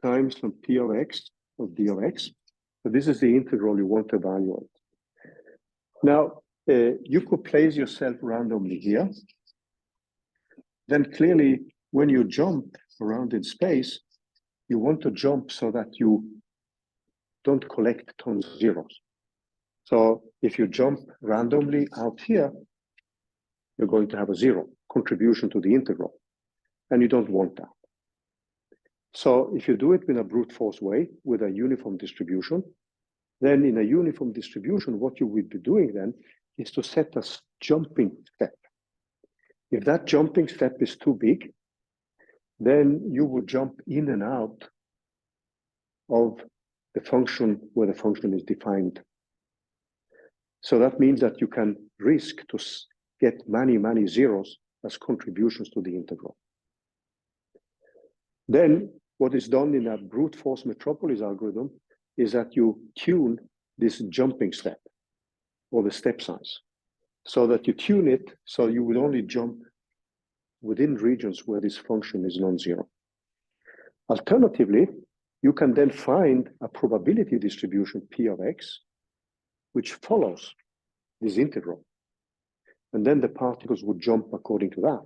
Speaker 1: times some p of x or d of x. So this is the integral you want to evaluate. Now, you could place yourself randomly here. Then clearly, when you jump around in space, you want to jump so that you don't collect tons of zeros. So if you jump randomly out here, you're going to have a zero contribution to the integral, and you don't want that. So if you do it in a brute force way with a uniform distribution, then in a uniform distribution, what you would be doing then is to set a jumping step. If that jumping step is too big, then you would jump in and out of the function where the function is defined. So that means that you can risk to get many, many zeros as contributions to the integral. Then what is done in a brute force metropolis algorithm is that you tune this jumping step or the step size so that you tune it so you would only jump within regions where this function is non-zero. Alternatively, you can then find a probability distribution P of x, which follows this integral. And then the particles would jump according to that.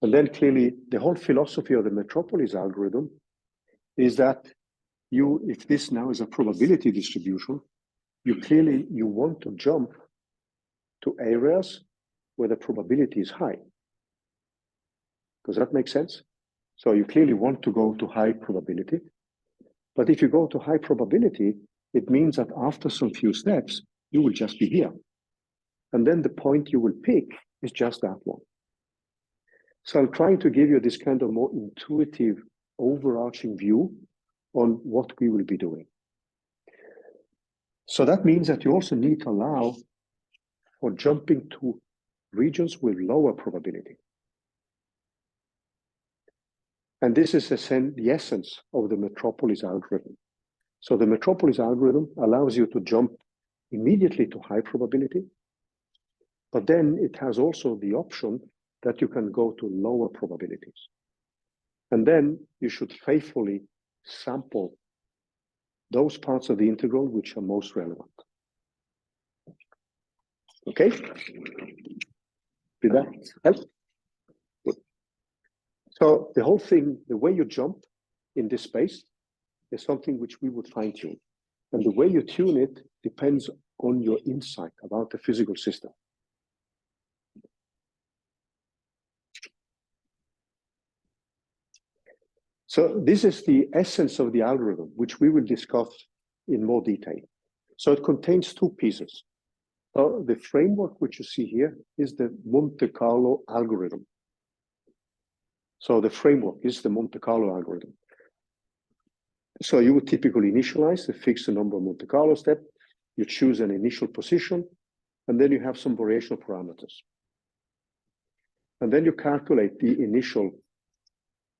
Speaker 1: And then clearly, the whole philosophy of the metropolis algorithm is that if this now is a probability distribution, you want to jump to areas where the probability is high. Does that make sense? So you clearly want to go to high probability. But if you go to high probability, it means that after some few steps, you will just be here. And then the point you will pick is just that one. So I'm trying to give you this kind of more intuitive, overarching view on what we will be doing. So that means that you also need to allow for jumping to regions with lower probability. And this is the essence of the metropolis algorithm. So the metropolis algorithm allows you to jump immediately to high probability, but then it has also the option that you can go to lower probabilities. And then you should faithfully sample those parts of the integral which are most relevant. Okay? Did that help? Good. So the whole thing, the way you jump in this space is something which we would fine tune. And the way you tune it depends on your insight about the physical system. So this is the essence of the algorithm, which we will discuss in more detail. So it contains two pieces. So the framework which you see here is the Monte Carlo algorithm. So the framework is the Monte Carlo algorithm. So you would typically initialize the fixed number of Monte Carlo step. You choose an initial position, and then you have some variational parameters. And then you calculate the initial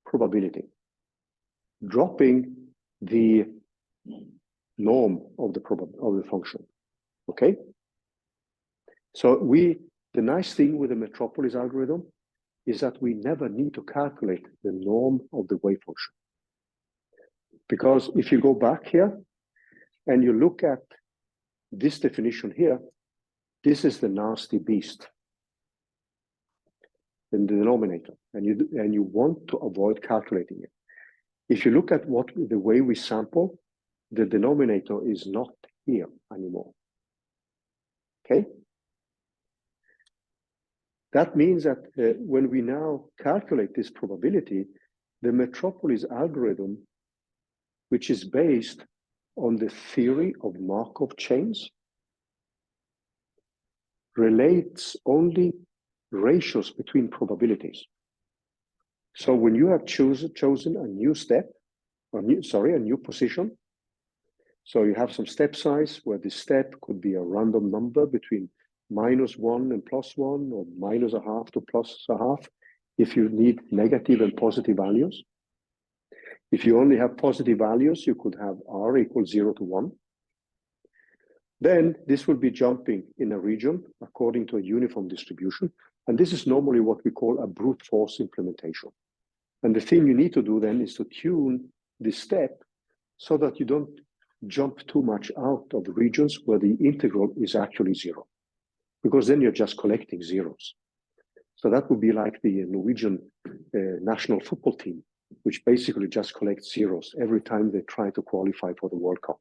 Speaker 1: probability, dropping the norm of the function. Okay? So the nice thing with the metropolis algorithm is that we never need to calculate the norm of the wave function. Because if you go back here and you look at this definition here, this is the nasty beast in the denominator, and you want to avoid calculating it. If you look at the way we sample, the denominator is not here anymore. Okay? That means that when we now calculate this probability, the metropolis algorithm, which is based on the theory of Markov chains, relates only ratios between probabilities. So when you have chosen a new step, a new position, so you have some step size where this step could be a random number between -1 and +1, or -0.5 to +0.5, if you need negative and positive values. If you only have positive values, you could have r equals 0 to 1. Then this will be jumping in a region according to a uniform distribution. And this is normally what we call a brute force implementation. And the thing you need to do then is to tune this step so that you don't jump too much out of the regions where the integral is actually 0. because then you're just collecting zeros. So that would be like the Norwegian national football team, which basically just collects zeros every time they try to qualify for the World Cup.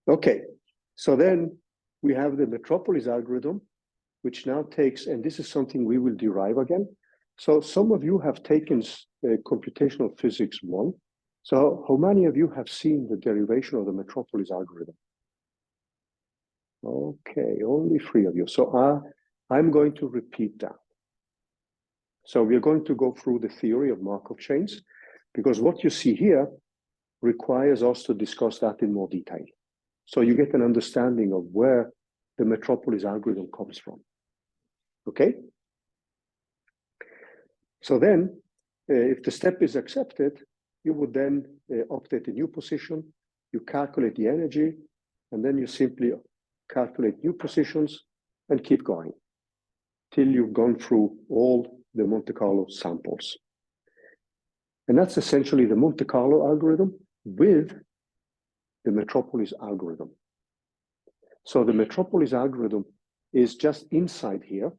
Speaker 1: Okay, so then we have the Metropolis algorithm, which now takes, and this is something we will derive again. So some of you have taken computational physics 1. So how many of you have seen the derivation of the Metropolis algorithm? Okay, only 3 of you. So I'm going to repeat that. So we're going to go through the theory of Markov chains, because what you see here requires us to discuss that in more detail. So you get an understanding of where the Metropolis algorithm comes from. Okay? So then, if the step is accepted, you would then update the new position, you calculate the energy, and then you simply calculate new positions and keep going till you've gone through all the Monte Carlo samples. And that's essentially the Monte Carlo algorithm with the Metropolis algorithm. So the Metropolis algorithm is just inside here,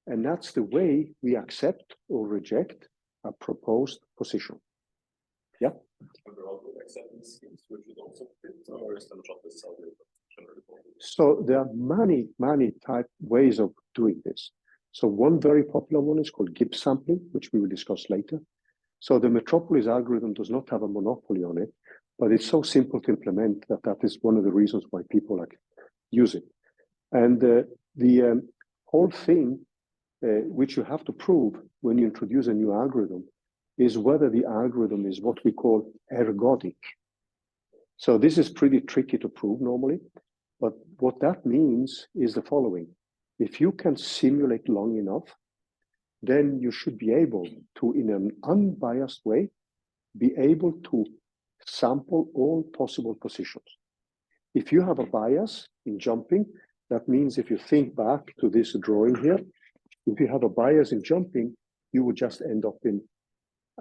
Speaker 1: and that's the way we accept or reject a proposed position. Yeah?
Speaker 2: Are there also acceptance schemes which would also fit, or is the Metropolis algorithm generally?
Speaker 1: So there are many ways of doing this. So one very popular one is called Gibbs sampling, which we will discuss later. So the Metropolis algorithm does not have a monopoly on it, but it's so simple to implement that that is one of the reasons why people like use it. And the whole thing, which you have to prove when you introduce a new algorithm, is whether the algorithm is what we call ergodic. So this is pretty tricky to prove normally, but what that means is the following. If you can simulate long enough, then you should be able to, in an unbiased way, be able to sample all possible positions. If you have a bias in jumping, that means if you think back to this drawing here, if you have a bias in jumping, you would just end up in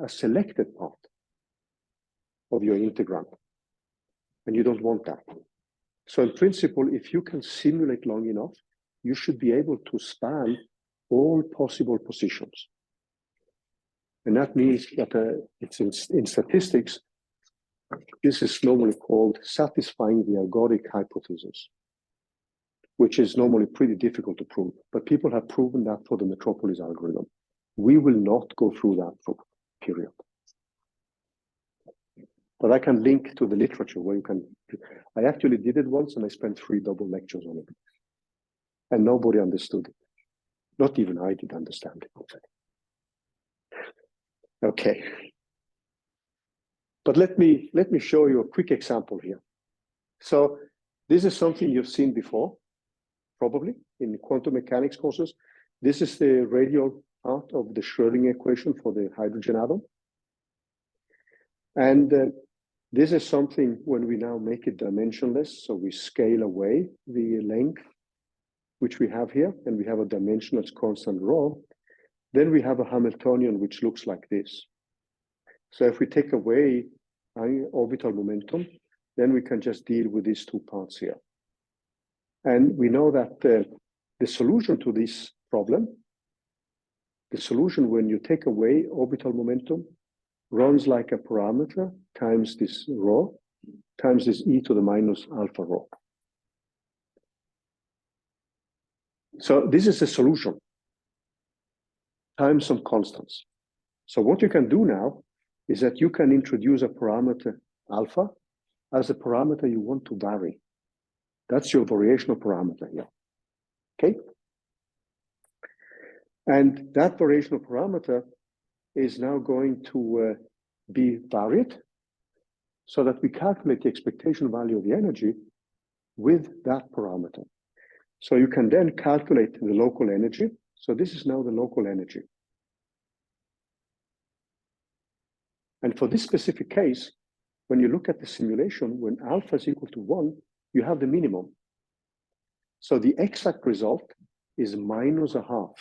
Speaker 1: a selected part of your integrand. And you don't want that. So in principle, if you can simulate long enough, you should be able to span all possible positions. And that means that it's in statistics, this is normally called satisfying the ergodic hypothesis, which is normally pretty difficult to prove. But people have proven that for the Metropolis algorithm. We will not go through that for period. But I can link to the literature where you can. I actually did it once and I spent 3 double lectures on it. And nobody understood it. Not even I did understand it. Okay. But let me show you a quick example here. So this is something you've seen before, probably in quantum mechanics courses. This is the radial part of the Schrödinger equation for the hydrogen atom. And this is something when we now make it dimensionless, so we scale away the length, which we have here, and we have a dimension that's constant rho. Then we have a Hamiltonian which looks like this. So if we take away orbital momentum, then we can just deal with these 2 parts here. And we know that the solution to this problem, the solution when you take away orbital momentum, runs like a parameter times this rho, times this e to the minus alpha rho. So this is a solution times some constants. So what you can do now is that you can introduce a parameter alpha as a parameter you want to vary. That's your variational parameter here, okay? And that variational parameter is now going to be varied so that we calculate the expectation value of the energy with that parameter. So you can then calculate the local energy. So this is now the local energy. And for this specific case, when you look at the simulation, when alpha is equal to 1, you have the minimum. So the exact result is -1/2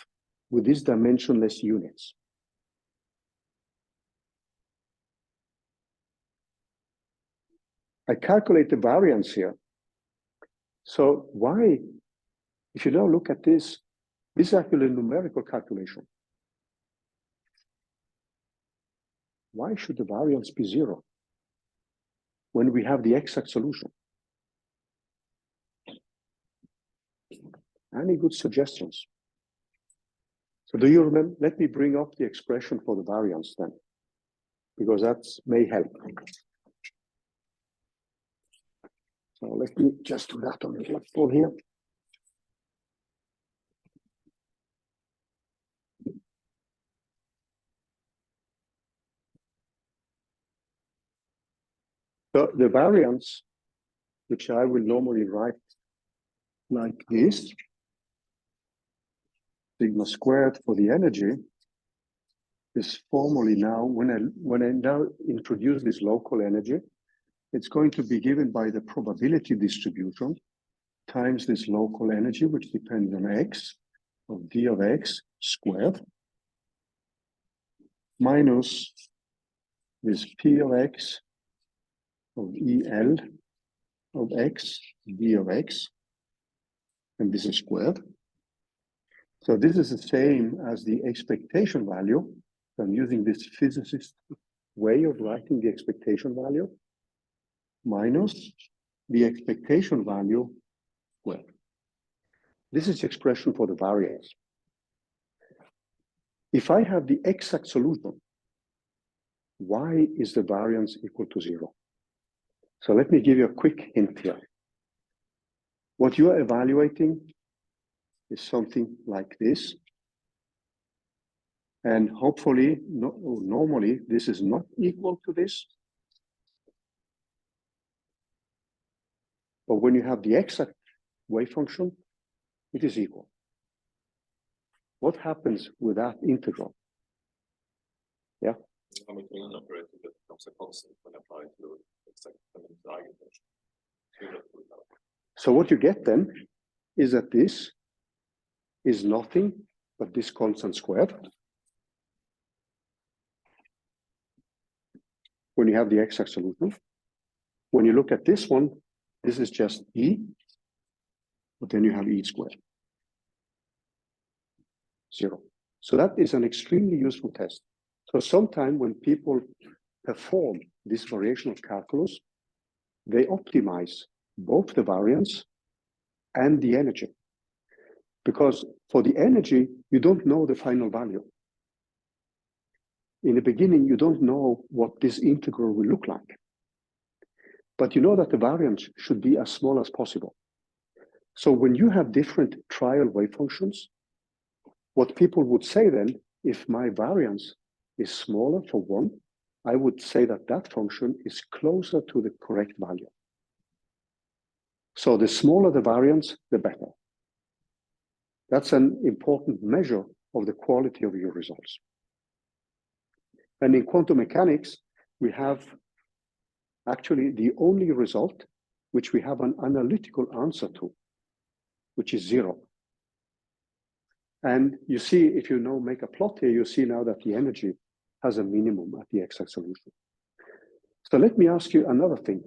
Speaker 1: with these dimensionless units. I calculate the variance here. So why, if you now look at this is actually a numerical calculation. Why should the variance be 0 when we have the exact solution? Any good suggestions? So do you remember? Let me bring up the expression for the variance then, because that may help. So let me just do that on the blackboard here. So the variance, which I will normally write like this, sigma squared for the energy, is formally now, when I now introduce this local energy, it's going to be given by the probability distribution times this local energy, which depends on x, of d of x squared, minus this p of x of EL of x, d of x, and this is squared. So this is the same as the expectation value. So I'm using this physicist way of writing the expectation value, minus the expectation value squared. This is the expression for the variance. If I have the exact solution, why is the variance equal to 0? So let me give you a quick hint here. What you are evaluating is something like this. And hopefully, normally, this is not equal to this. But when you have the exact wave function, it is equal. What happens with that integral? Yeah?
Speaker 2: Hamiltonian operator becomes a constant when applied to exact eigenfunction.
Speaker 1: So what you get then is that this is nothing but this constant squared. When you have the exact solution. When you look at this one, this is just E, but then you have E squared. 0. So that is an extremely useful test. So sometime when people perform this variational calculus, they optimize both the variance and the energy. Because for the energy, you don't know the final value. In the beginning, you don't know what this integral will look like. But you know that the variance should be as small as possible. So when you have different trial wave functions, what people would say then, if my variance is smaller for one, I would say that that function is closer to the correct value. So the smaller the variance, the better. That's an important measure of the quality of your results. And in quantum mechanics, we have actually the only result which we have an analytical answer to, which is 0. And you see, if you now make a plot here, you see now that the energy has a minimum at the exact solution. So let me ask you another thing.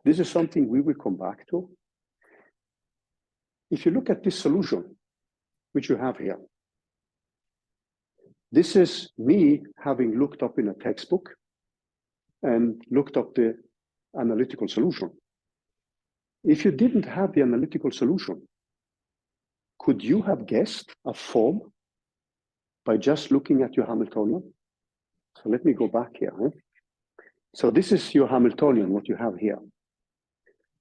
Speaker 1: This is something we will come back to. If you look at this solution, which you have here, this is me having looked up in a textbook and looked up the analytical solution. If you didn't have the analytical solution, could you have guessed a form by just looking at your Hamiltonian? So let me go back here. So this is your Hamiltonian, what you have here.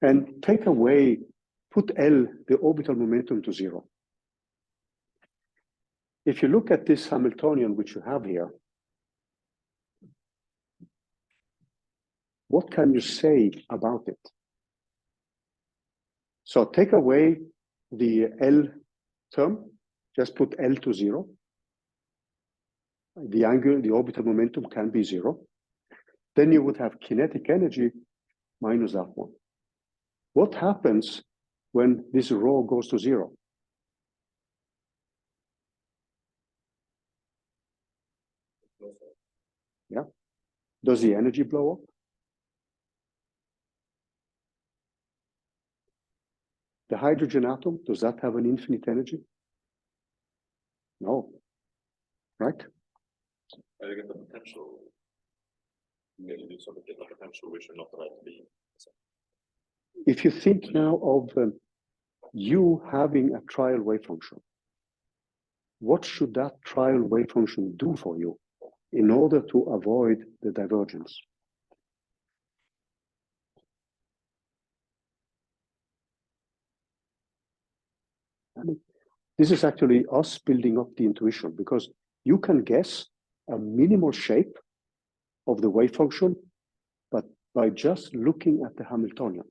Speaker 1: And take away, put L, the orbital momentum, to 0. If you look at this Hamiltonian, which you have here, what can you say about it? So take away the L term, just put L to 0. The angle, the orbital momentum can be 0. Then you would have kinetic energy minus that one. What happens when this rho goes to 0? Yeah. Does the energy blow up? The hydrogen atom, does that have an infinite energy? No, right?
Speaker 2: You get the potential. Maybe do something get the potential which are not allowed to be.
Speaker 1: If you think now of you having a trial wave function, what should that trial wave function do for you in order to avoid the divergence? This is actually us building up the intuition, because you can guess a minimal shape of the wave function, but by just looking at the Hamiltonian.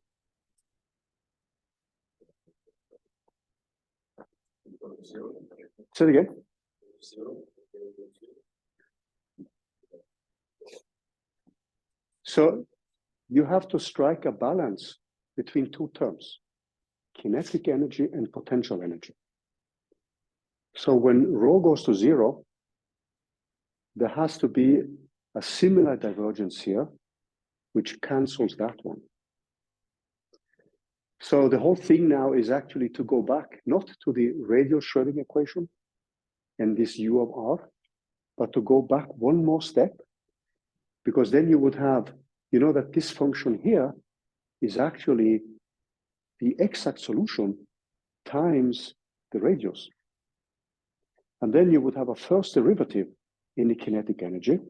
Speaker 1: Say it again. So you have to strike a balance between two terms, kinetic energy and potential energy. So when rho goes to 0, there has to be a similar divergence here, which cancels that one. So the whole thing now is actually to go back, not to the radial Schrödinger equation and this U of R, but to go back one more step, because then you would have, you know, that this function here is actually the exact solution times the radius. And then you would have a first derivative in the kinetic energy.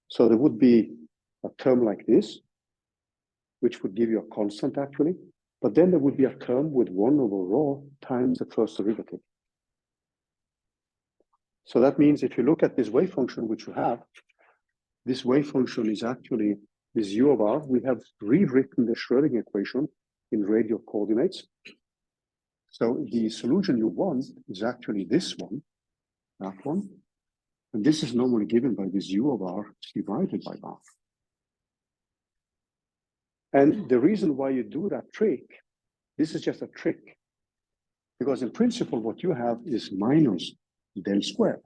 Speaker 1: So there would be a term like this, which would give you a constant actually, but then there would be a term with 1 over rho times the first derivative. So that means if you look at this wave function which you have, this wave function is actually this U of R. We have rewritten the Schrödinger equation in radial coordinates. So the solution you want is actually this one, that one. And this is normally given by this U of R divided by R. And the reason why you do that trick, this is just a trick, because in principle, what you have is minus del squared.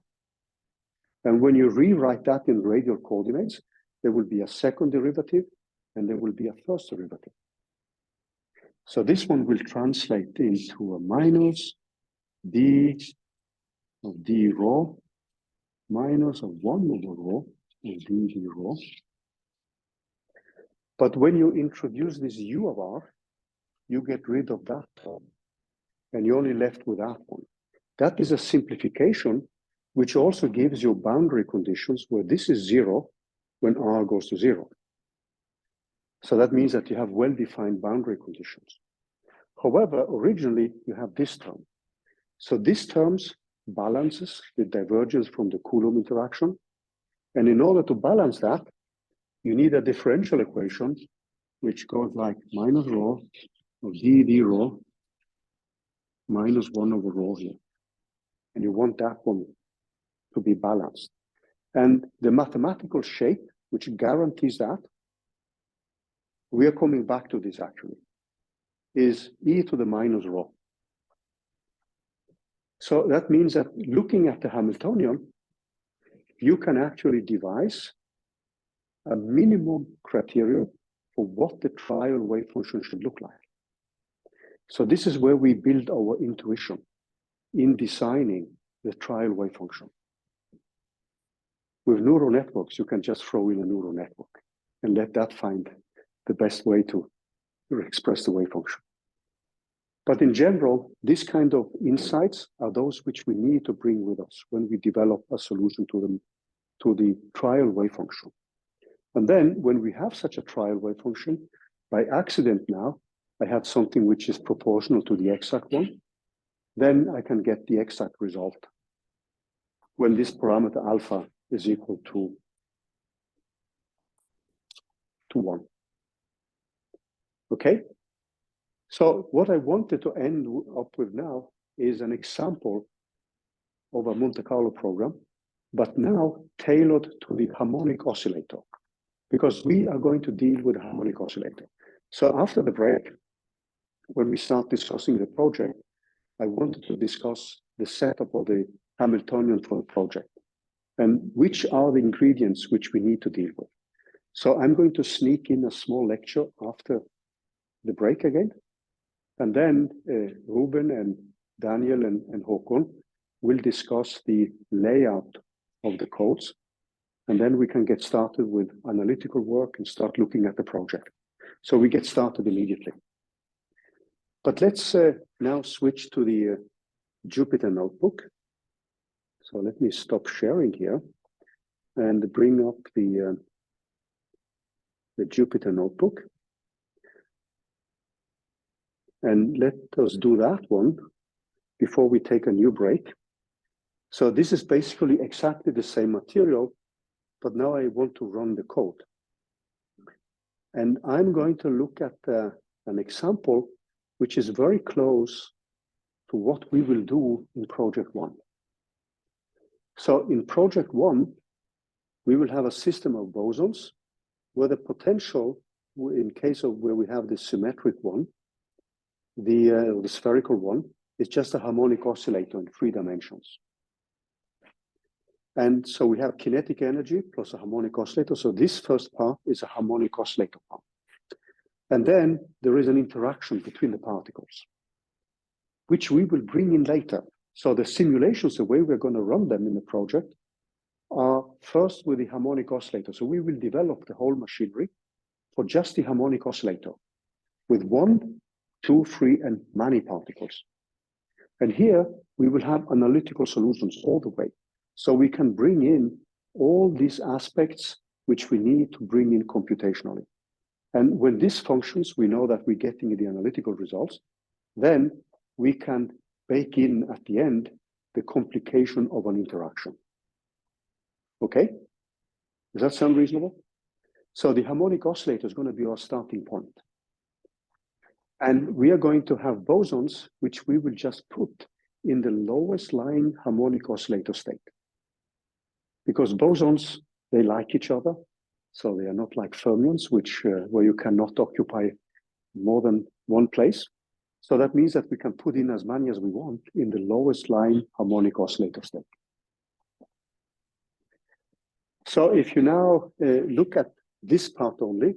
Speaker 1: And when you rewrite that in radial coordinates, there will be a second derivative and there will be a first derivative. So this one will translate into a minus d of d rho minus of 1 over rho of d rho. But when you introduce this U of R, you get rid of that term, and you're only left with that one. That is a simplification, which also gives you boundary conditions where this is 0 when R goes to 0. So that means that you have well-defined boundary conditions. However, originally you have this term. So this term balances the divergence from the Coulomb interaction. And in order to balance that, you need a differential equation, which goes like minus rho of d rho minus 1 over rho here. And you want that one to be balanced. And the mathematical shape, which guarantees that, we are coming back to this actually, is e to the minus rho. So that means that looking at the Hamiltonian, you can actually devise a minimum criteria for what the trial wave function should look like. So this is where we build our intuition in designing the trial wave function. With neural networks, you can just throw in a neural network and let that find the best way to express the wave function. But in general, this kind of insights are those which we need to bring with us when we develop a solution to the trial wave function. And then when we have such a trial wave function, by accident now, I have something which is proportional to the exact one, then I can get the exact result when this parameter alpha is equal to 1. Okay? So what I wanted to end up with now is an example of a Monte Carlo program, but now tailored to the harmonic oscillator, because we are going to deal with a harmonic oscillator. So after the break, when we start discussing the project, I wanted to discuss the setup of the Hamiltonian for the project and which are the ingredients which we need to deal with. So I'm going to sneak in a small lecture after the break again. And then Ruben and Daniel and Håkon will discuss the layout of the codes. And then we can get started with analytical work and start looking at the project. So we get started immediately. But let's now switch to the Jupyter notebook. So let me stop sharing here and bring up the Jupyter notebook. And let us do that one before we take a new break. So this is basically exactly the same material, but now I want to run the code. And I'm going to look at an example which is very close to what we will do in project one. So in project one, we will have a system of bosons where the potential, in case of where we have the symmetric one, the spherical one, is just a harmonic oscillator in 3 dimensions. And so we have kinetic energy plus a harmonic oscillator. So this first part is a harmonic oscillator part. And then there is an interaction between the particles, which we will bring in later. So the simulations, the way we're going to run them in the project, are first with the harmonic oscillator. So we will develop the whole machinery for just the harmonic oscillator with 1, 2, 3, and many particles. And here we will have analytical solutions all the way. So we can bring in all these aspects which we need to bring in computationally. And when this functions, we know that we're getting the analytical results. Then we can bake in at the end the complication of an interaction. Okay? Does that sound reasonable? So the harmonic oscillator is going to be our starting point. And we are going to have bosons, which we will just put in the lowest lying harmonic oscillator state. Because bosons, they like each other. So they are not like fermions, which where you cannot occupy more than one place. So that means that we can put in as many as we want in the lowest lying harmonic oscillator state. So if you now look at this part only,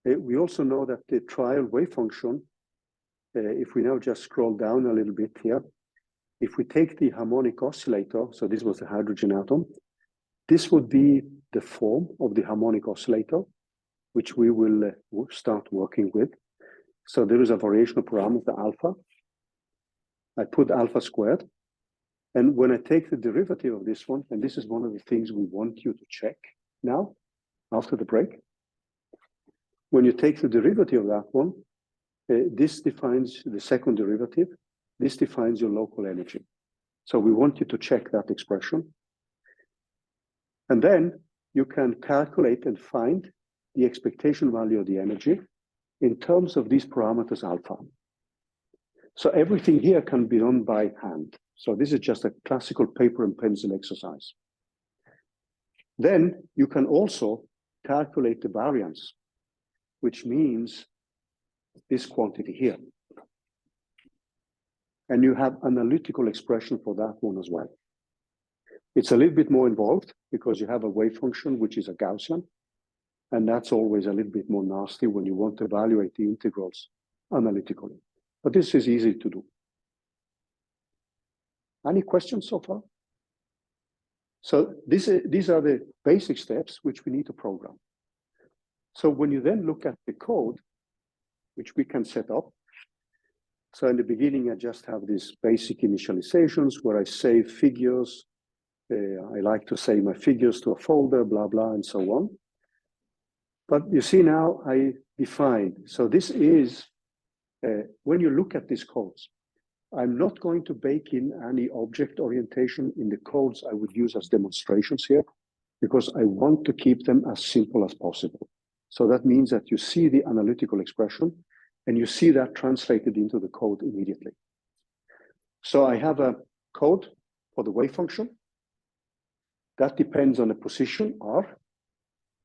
Speaker 1: we also know that the trial wave function, if we now just scroll down a little bit here, if we take the harmonic oscillator, so this was the hydrogen atom, this would be the form of the harmonic oscillator, which we will start working with. So there is a variational parameter alpha. I put alpha squared. And when I take the derivative of this one, and this is one of the things we want you to check now, after the break. When you take the derivative of that one, this defines the second derivative. This defines your local energy. So we want you to check that expression. And then you can calculate and find the expectation value of the energy in terms of these parameters alpha. So everything here can be done by hand. So this is just a classical paper and pencil exercise. Then you can also calculate the variance, which means this quantity here. And you have analytical expression for that one as well. It's a little bit more involved because you have a wave function, which is a Gaussian. And that's always a little bit more nasty when you want to evaluate the integrals analytically. But this is easy to do. Any questions so far? So these are the basic steps which we need to program. So when you then look at the code, which we can set up, so in the beginning, I just have these basic initializations where I save figures. I like to save my figures to a folder, blah, blah, and so on. But you see now I defined. So this is, when you look at these codes, I'm not going to bake in any object orientation in the codes I would use as demonstrations here, because I want to keep them as simple as possible. So that means that you see the analytical expression and you see that translated into the code immediately. So I have a code for the wave function. That depends on the position, R,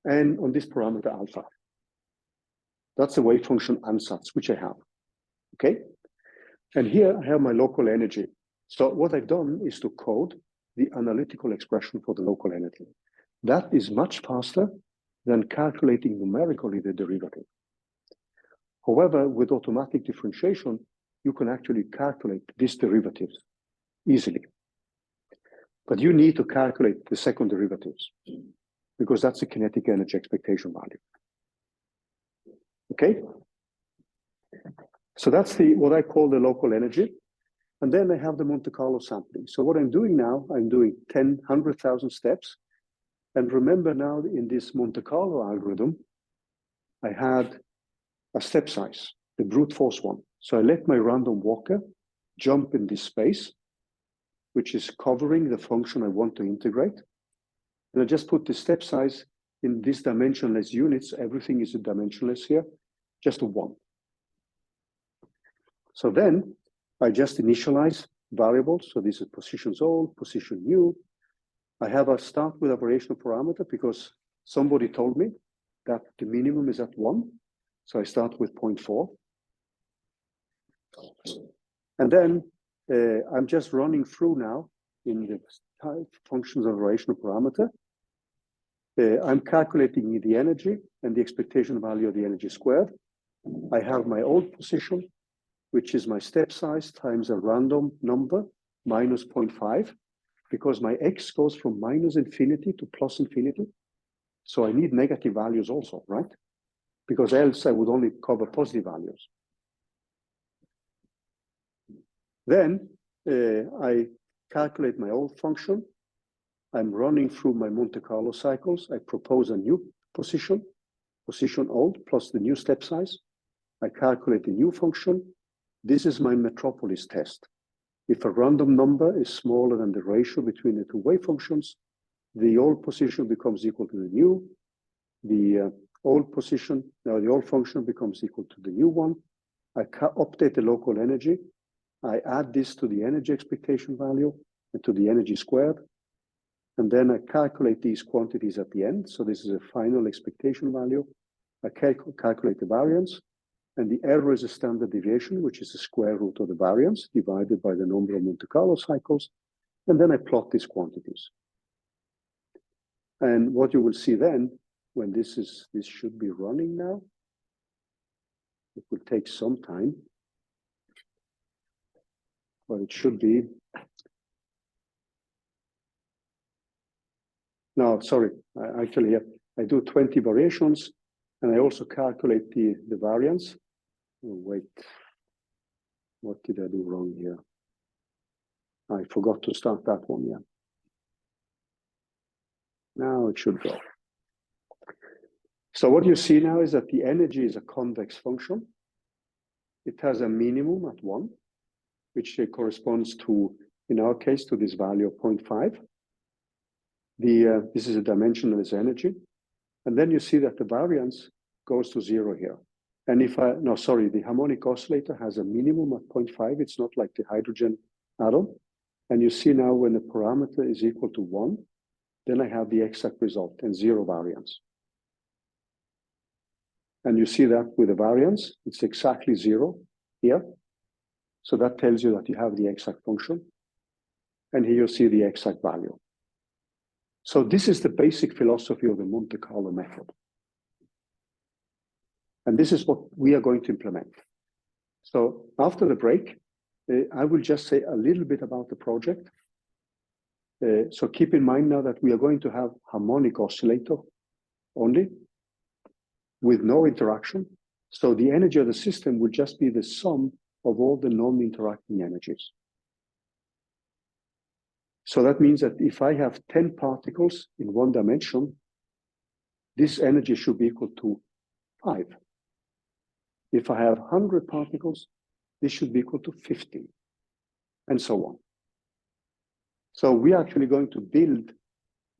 Speaker 1: and on this parameter, alpha. That's the wave function ansatz, which I have, okay? And here I have my local energy. So what I've done is to code the analytical expression for the local energy. That is much faster than calculating numerically the derivative. However, with automatic differentiation, you can actually calculate these derivatives easily. But you need to calculate the second derivatives because that's the kinetic energy expectation value. Okay? So that's what I call the local energy. And then I have the Monte Carlo sampling. So what I'm doing now, I'm doing 100,000 steps. And remember now in this Monte Carlo algorithm, I had a step size, the brute force one. So I let my random walker jump in this space, which is covering the function I want to integrate. And I just put the step size in these dimensionless units. Everything is dimensionless here, just a 1. So then I just initialize variables. So this is positions old, position new. I have a start with a variational parameter because somebody told me that the minimum is at 1. So I start with 0.4. And then I'm just running through now in the functions of variational parameter. I'm calculating the energy and the expectation value of the energy squared. I have my old position, which is my step size times a random number minus 0.5, because my x goes from minus infinity to plus infinity. So I need negative values also, right? Because else I would only cover positive values. Then I calculate my old function. I'm running through my Monte Carlo cycles. I propose a new position old plus the new step size. I calculate the new function. This is my metropolis test. If a random number is smaller than the ratio between the two wave functions, the old position becomes equal to the new. The old position, now the old function becomes equal to the new one. I update the local energy. I add this to the energy expectation value and to the energy squared. And then I calculate these quantities at the end. So this is a final expectation value. I calculate the variance. And the error is a standard deviation, which is the square root of the variance divided by the number of Monte Carlo cycles. And then I plot these quantities. And what you will see then, when this should be running now, it will take some time, but it should be. No, sorry, actually, I do 20 variations, and I also calculate the variance. Oh, wait, what did I do wrong here? I forgot to start that one, yeah. Now it should go. So what you see now is that the energy is a convex function. It has a minimum at 1, which corresponds to, in our case, to this value of 0.5. This is a dimensionless energy. And then you see that the variance goes to 0 here. And the harmonic oscillator has a minimum at 0.5. It's not like the hydrogen atom. And you see now when the parameter is equal to 1, then I have the exact result and 0 variance. And you see that with the variance, it's exactly 0 here. So that tells you that you have the exact function. And here you see the exact value. So this is the basic philosophy of the Monte Carlo method. And this is what we are going to implement. So after the break, I will just say a little bit about the project. So keep in mind now that we are going to have harmonic oscillator only with no interaction. So the energy of the system will just be the sum of all the non-interacting energies. So that means that if I have 10 particles in one dimension, this energy should be equal to 5. If I have 100 particles, this should be equal to 50, and so on. So we're actually going to build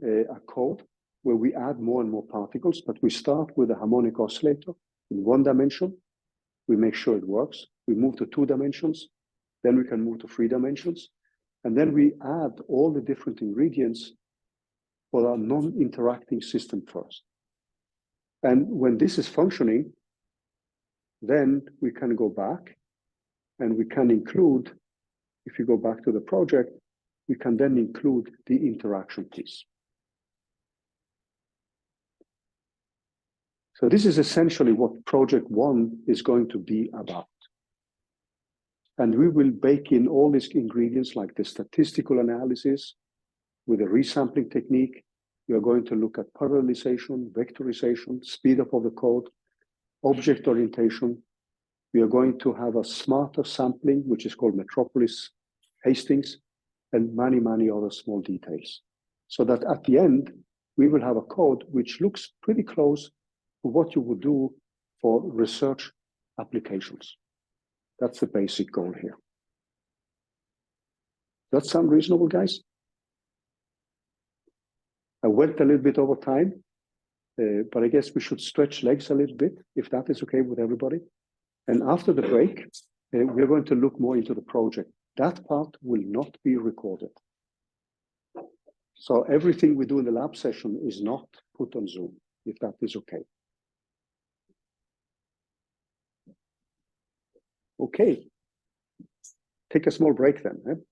Speaker 1: a code where we add more and more particles, but we start with a harmonic oscillator in one dimension. We make sure it works. We move to 2 dimensions. Then we can move to 3 dimensions. And then we add all the different ingredients for our non-interacting system first. And when this is functioning, then we can go back and we can include, if you go back to the project, we can then include the interaction piece. So this is essentially what project 1 is going to be about. And we will bake in all these ingredients like the statistical analysis with a resampling technique. We are going to look at parallelization, vectorization, speed up of the code, object orientation. We are going to have a smarter sampling, which is called Metropolis Hastings, and many, many other small details. So that at the end, we will have a code which looks pretty close to what you would do for research applications. That's the basic goal here. Does that sound reasonable, guys? I went a little bit over time, but I guess we should stretch legs a little bit, if that is okay with everybody. And after the break, we're going to look more into the project. That part will not be recorded. So everything we do in the lab session is not put on Zoom, if that is okay. Okay. Take a small break then.